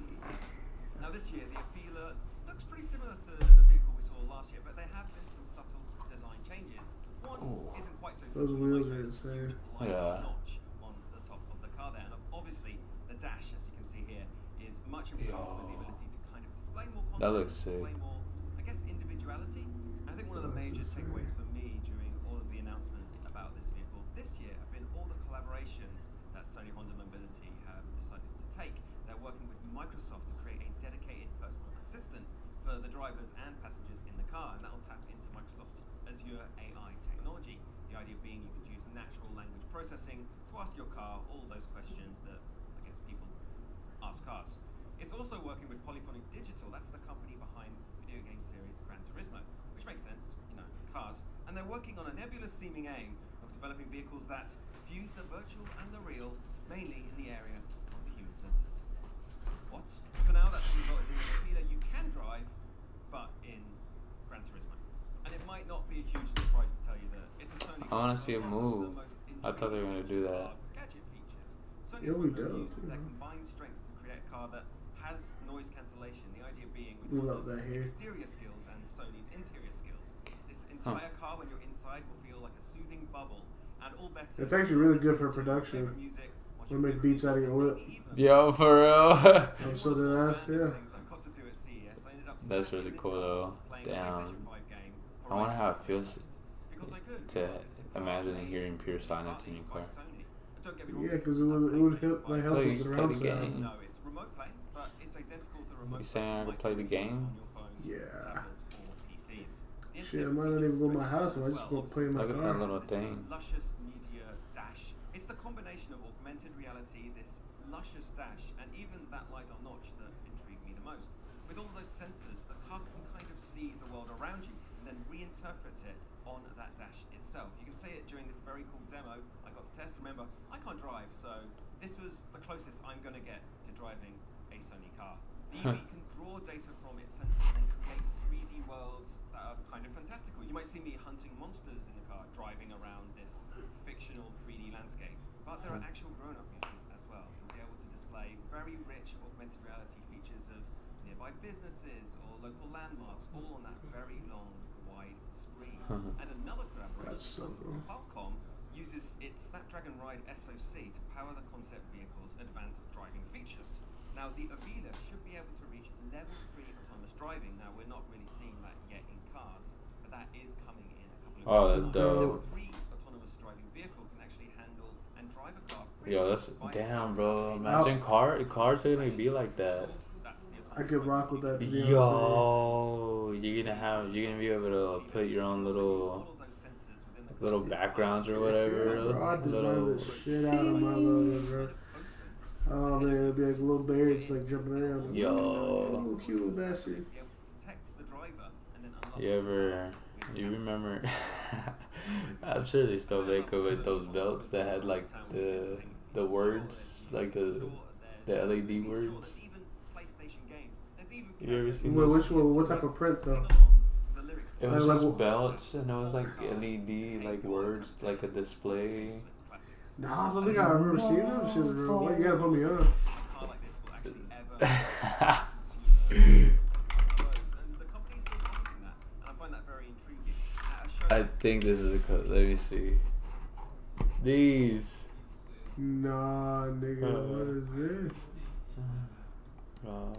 Speaker 4: Now this year, the Avila looks pretty similar to the vehicle we saw last year, but there have been some subtle design changes. One isn't quite so
Speaker 2: Those
Speaker 4: simple,
Speaker 2: wheels
Speaker 4: like
Speaker 2: are
Speaker 4: those
Speaker 2: insane.
Speaker 4: huge light notch on the top of the car there, and obviously the dash, as you can see here, is much improved with the ability to kind of display more content,
Speaker 1: That looks sick.
Speaker 4: display more, I guess, individuality. And I think one of the major takeaways for me during all of the announcements about this vehicle this year have been all the collaborations that Sony Honda Mobility have decided to take. They're working with Microsoft to create a dedicated personal assistant for the drivers and passengers in the car, and that will tap into Microsoft's Azure AI technology. The idea being you could use natural language processing to ask your car all those questions that I guess people ask cars. It's also working with Polyphonic Digital, that's the company behind video game series Gran Turismo, which makes sense, cars. And they're working on a nebulous seeming aim of developing vehicles that fuse the virtual and the real, mainly in the area of the human senses. What? For now, that's resulted in an Avila you can drive, but in Gran Turismo. And it might not be a huge surprise to tell you that it's a Sony.
Speaker 1: I want to see it move. I thought they were going to do that.
Speaker 4: Gadget features. Sony
Speaker 2: Yeah, we do.
Speaker 4: use their combined strengths to create a car that has noise cancellation. The idea being with
Speaker 2: We love
Speaker 4: Honda's
Speaker 2: that here.
Speaker 4: exterior skills and Sony's interior skills. This entire car, when you're inside, will feel like a soothing bubble. And all better.
Speaker 2: It's actually really good for production. We make beats out of your whip.
Speaker 1: Yo, for real.
Speaker 2: I'm so dead ass, yeah.
Speaker 1: That's really cool though. Damn. I wonder how it feels to imagine hearing pure silence in your car.
Speaker 2: Yeah, because it would help like help
Speaker 1: Oh, you
Speaker 2: with
Speaker 1: can
Speaker 2: surround
Speaker 1: play the game.
Speaker 2: sound.
Speaker 4: No, it's remote play, but it's identical to remote
Speaker 1: You saying I could play the game?
Speaker 2: Yeah.
Speaker 4: Shit,
Speaker 2: Shit, I might not even go to my house. I just go play in my
Speaker 1: Look at that
Speaker 2: car.
Speaker 1: little thing.
Speaker 4: Luscious media dash. It's the combination of augmented reality, this luscious dash, and even that LiDAR notch that intrigued me the most. With all those sensors, the car can kind of see the world around you and then reinterpret it on that dash itself. You can see it during this very cool demo I got to test. Remember, I can't drive, so this was the closest I'm going to get to driving a Sony car. The EV can draw data from its sensors and then create 3D worlds that are kind of fantastical. You might see me hunting monsters in the car, driving around this fictional 3D landscape. But there are actual grown-up uses as well. You'll be able to display very rich augmented reality features of nearby businesses or local landmarks, all on that very long, wide screen. And another collaboration,
Speaker 2: That's so cool.
Speaker 4: Qualcomm uses its Snapdragon Ride SoC to power the concept vehicle's advanced driving features. Now, the Avila should be able to reach level 3 autonomous driving. Now, we're not really seeing that yet in cars, but that is coming in a couple of
Speaker 1: Oh,
Speaker 4: years.
Speaker 1: that's dope.
Speaker 4: Level 3 autonomous driving vehicle can actually handle and drive a car.
Speaker 1: Yo, that's damn, bro. Imagine cars are gonna be like that.
Speaker 2: I could rock with that. To be honest
Speaker 1: Yo, you're gonna be able to put your own little backgrounds or whatever.
Speaker 2: with you. Bro, I design the shit out of my logo, bro. Oh man, it'd be like a little bear just like jumping around.
Speaker 1: Yo.
Speaker 2: Little cute little bastard.
Speaker 1: You remember? I'm sure they still make it with those belts that had like the words, like the LED words. You ever seen
Speaker 2: Wait,
Speaker 1: those?
Speaker 2: which one? What type of print though?
Speaker 1: It was
Speaker 2: Like,
Speaker 1: just belts, and it was like LED, like words, like a display.
Speaker 2: Nah, I don't think I've ever seen them shit, bro. Why you gotta put me on?
Speaker 1: I think this is a code. Let me see. These.
Speaker 2: Nah, nigga, what is this?
Speaker 1: Oh.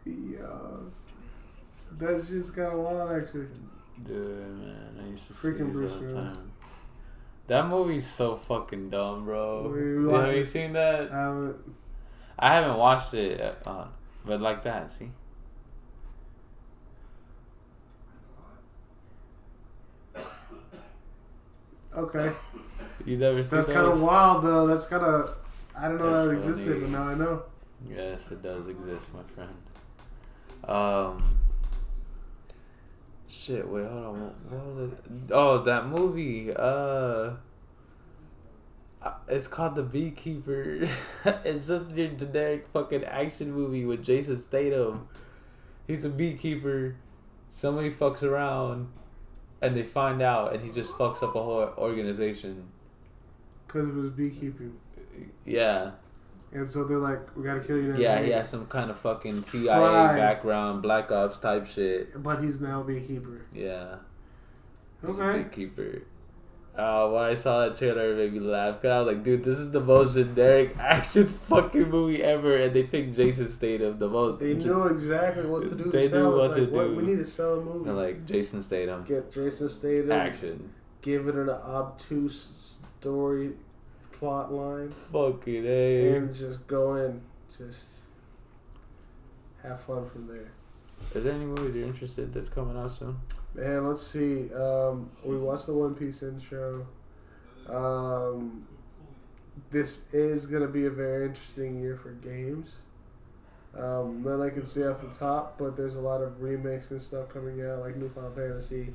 Speaker 2: Yo, that's just kind of wild, actually.
Speaker 1: Dude, man, I used to see
Speaker 2: Freaking
Speaker 1: these
Speaker 2: Bruce
Speaker 1: all the
Speaker 2: Willis.
Speaker 1: time. That movie's so fucking dumb, bro.
Speaker 2: We
Speaker 1: Have
Speaker 2: watched
Speaker 1: you
Speaker 2: it.
Speaker 1: seen that? I haven't watched it, but like that, see?
Speaker 2: Okay.
Speaker 1: You never seen
Speaker 2: That's kind of wild, though. That's kind of. I don't know
Speaker 1: That's
Speaker 2: that existed,
Speaker 1: funny.
Speaker 2: but now I know.
Speaker 1: Yes, it does exist, my friend. Shit, wait, hold on. What was it? Oh, that movie. It's called The Beekeeper. It's just your generic fucking action movie with Jason Statham. He's a beekeeper. Somebody fucks around, and they find out, and he just fucks up a whole organization.
Speaker 2: because of his beekeeping.
Speaker 1: Yeah.
Speaker 2: And so they're like, we gotta kill you now.
Speaker 1: Yeah, he has some kind of fucking CIA background, Black Ops type shit.
Speaker 2: But he's now a beekeeper.
Speaker 1: Yeah. He's
Speaker 2: okay.
Speaker 1: a beekeeper. Oh, when I saw that trailer, it made me laugh. Cause I was like, dude, this is the most generic action fucking movie ever. And they picked Jason Statham, the most.
Speaker 2: They knew exactly what to do.
Speaker 1: They knew what to do.
Speaker 2: We need to sell a movie.
Speaker 1: They're like, Jason Statham.
Speaker 2: Get Jason Statham.
Speaker 1: Action.
Speaker 2: Give it an obtuse story plot line.
Speaker 1: Fucking A.
Speaker 2: And just go in. Just have fun from there.
Speaker 1: Is there any movies you're interested that's coming out soon?
Speaker 2: Man, let's see. We watched the One Piece intro. This is going to be a very interesting year for games. None I can see off the top, but there's a lot of remakes and stuff coming out, like New Final Fantasy.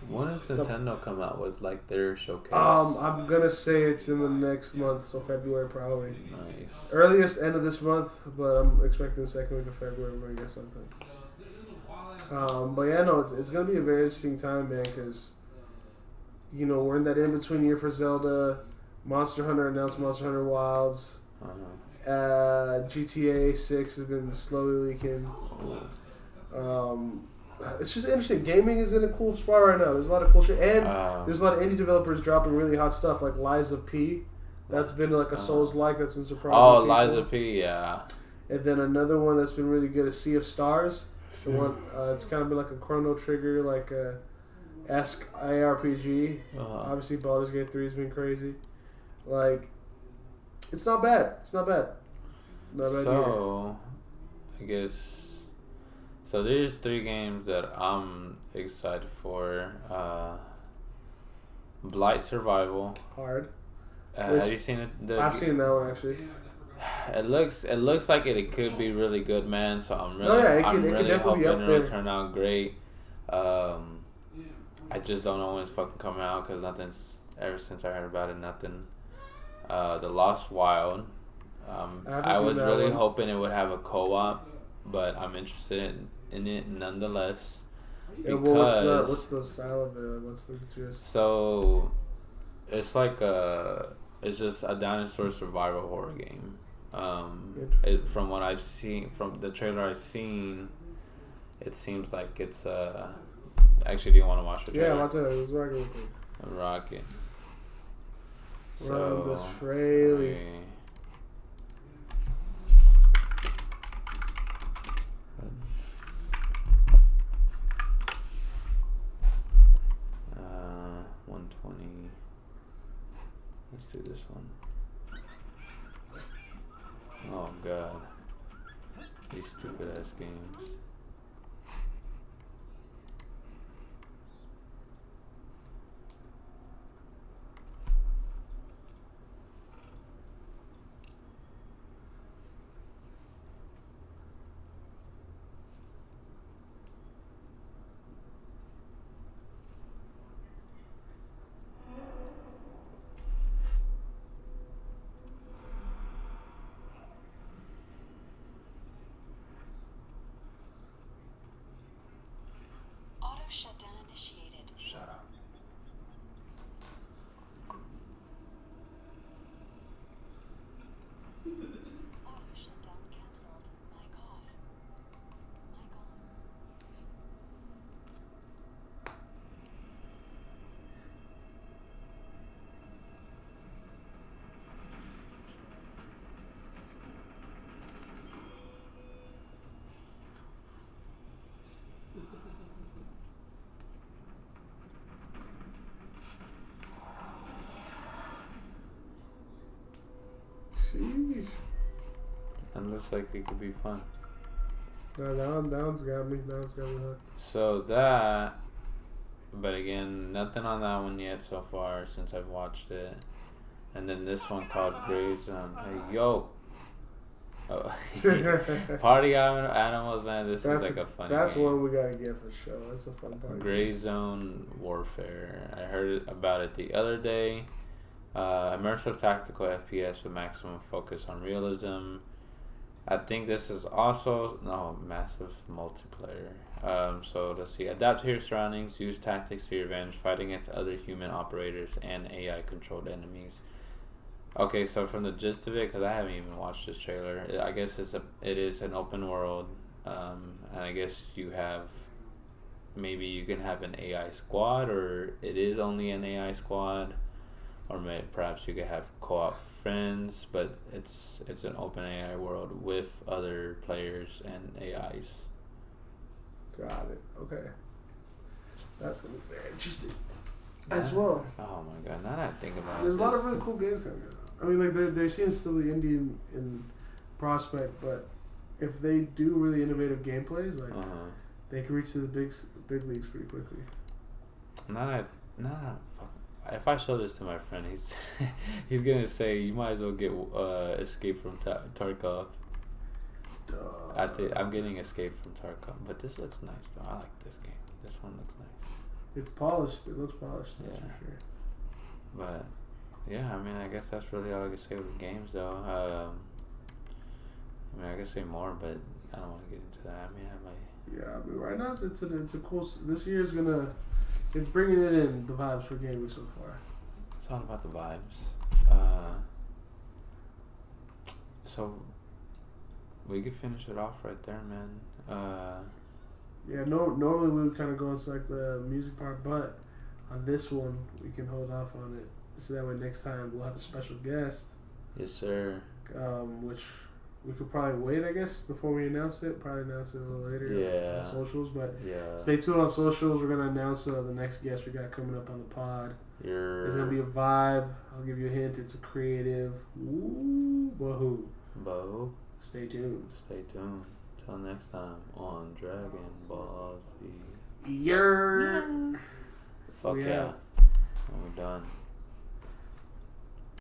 Speaker 1: When does Nintendo come out with like their showcase?
Speaker 2: I'm going to say it's in the next month, so February probably.
Speaker 1: Nice.
Speaker 2: Earliest end of this month, but I'm expecting the second week of February we're going to get something. But yeah, no, it's going to be a very interesting time, man, because, you know, we're in that in-between year for Zelda. Monster Hunter announced Monster Hunter Wilds. GTA 6 has been slowly leaking. It's just interesting. Gaming is in a cool spot right now. There's a lot of cool shit. And there's a lot of indie developers dropping really hot stuff, like Lies of P. That's been like a Souls-like that's been surprising people.
Speaker 1: Lies of P, yeah.
Speaker 2: And then another one that's been really good is Sea of Stars. The one, it's kind of been like a Chrono Trigger, like a esque ARPG. Obviously, Baldur's Gate 3 has been crazy. Like, it's not bad. It's not bad. Not bad.
Speaker 1: So, I guess. So there's 3 games that I'm excited for. Blight Survival.
Speaker 2: Hard.
Speaker 1: Have you seen it?
Speaker 2: I've seen that one actually.
Speaker 1: It looks like it could be really good, man. So I'm really,
Speaker 2: it
Speaker 1: I'm
Speaker 2: can
Speaker 1: really
Speaker 2: definitely
Speaker 1: hoping
Speaker 2: be up there.
Speaker 1: it'll turn out great. I just don't know when it's fucking coming out because nothing's ever since I heard about it. Nothing. The Lost Wild. I was really hoping it would have a co-op, but I'm interested in it nonetheless.
Speaker 2: Yeah, well, what's the style of it? What's the gist?
Speaker 1: So, it's like it's just a dinosaur survival horror game. From what I've seen, from the trailer I've seen, it seems like it's Actually, do you want to watch the trailer?
Speaker 2: Yeah, watch it. It was rocking.
Speaker 1: I'm rocking.
Speaker 2: Run the trailer.
Speaker 1: Let's do this one. Oh god. These stupid ass games.
Speaker 5: Shutdown initiated.
Speaker 1: Shut up.
Speaker 5: Auto shutdown cancelled. Mic off. Mic on.
Speaker 2: Sheesh.
Speaker 1: It looks like it could be fun.
Speaker 2: No, that one's got me. That one's got me hooked.
Speaker 1: So that, but again, nothing on that one yet so far since I've watched it. And then this one called Grey Zone. Hey, yo. Oh. Party Animals, man. This is like a funny
Speaker 2: That's
Speaker 1: game.
Speaker 2: one we gotta get for sure. That's a fun part.
Speaker 1: Grey Zone Warfare. I heard about it the other day. Immersive tactical FPS with maximum focus on realism. I think this is also massive multiplayer. So let's see. Adapt to your surroundings. Use tactics to your advantage. Fight against other human operators and AI controlled enemies. Okay, so from the gist of it, because I haven't even watched this trailer, I guess it is an open world, and I guess maybe you can have an AI squad, or it is only an AI squad, or perhaps you could have co-op friends, but it's an open AI world with other players and AIs.
Speaker 2: Got it. Okay. That's going to be very interesting. As well.
Speaker 1: Oh my god, now that I think about it.
Speaker 2: There's a lot of really cool games coming out. I mean, like, they're seeing still the indie in prospect, but if they do really innovative gameplays, like, they can reach to the big leagues pretty quickly.
Speaker 1: If I show this to my friend, he's gonna say you might as well get Escape from Tarkov. I'm getting Escape from Tarkov, but this looks nice though. I like this game. This one looks nice.
Speaker 2: It's polished. It looks polished. That's for sure.
Speaker 1: But yeah, I mean, I guess that's really all I can say with games though. I mean, I can say more, but I don't want to get into that. I mean,
Speaker 2: I mean, right now it's a cool. This year's it's bringing it in the vibes for gaming so far.
Speaker 1: It's all about the vibes. So we could finish it off right there, man.
Speaker 2: Yeah, normally we would kind of go into like the music part, but on this one we can hold off on it, so that way next time we'll have a special guest.
Speaker 1: Yes, sir.
Speaker 2: Which we could probably wait, I guess, before we announce it. Probably announce it a little later on socials, but stay tuned on socials. We're gonna announce the next guest we got coming up on the pod. It's gonna be a vibe. I'll give you a hint. It's a creative. Ooh, wahoo. Stay tuned.
Speaker 1: Till next time on Dragon Ball Z.
Speaker 2: Yeah.
Speaker 1: Fuck yeah. And we're done.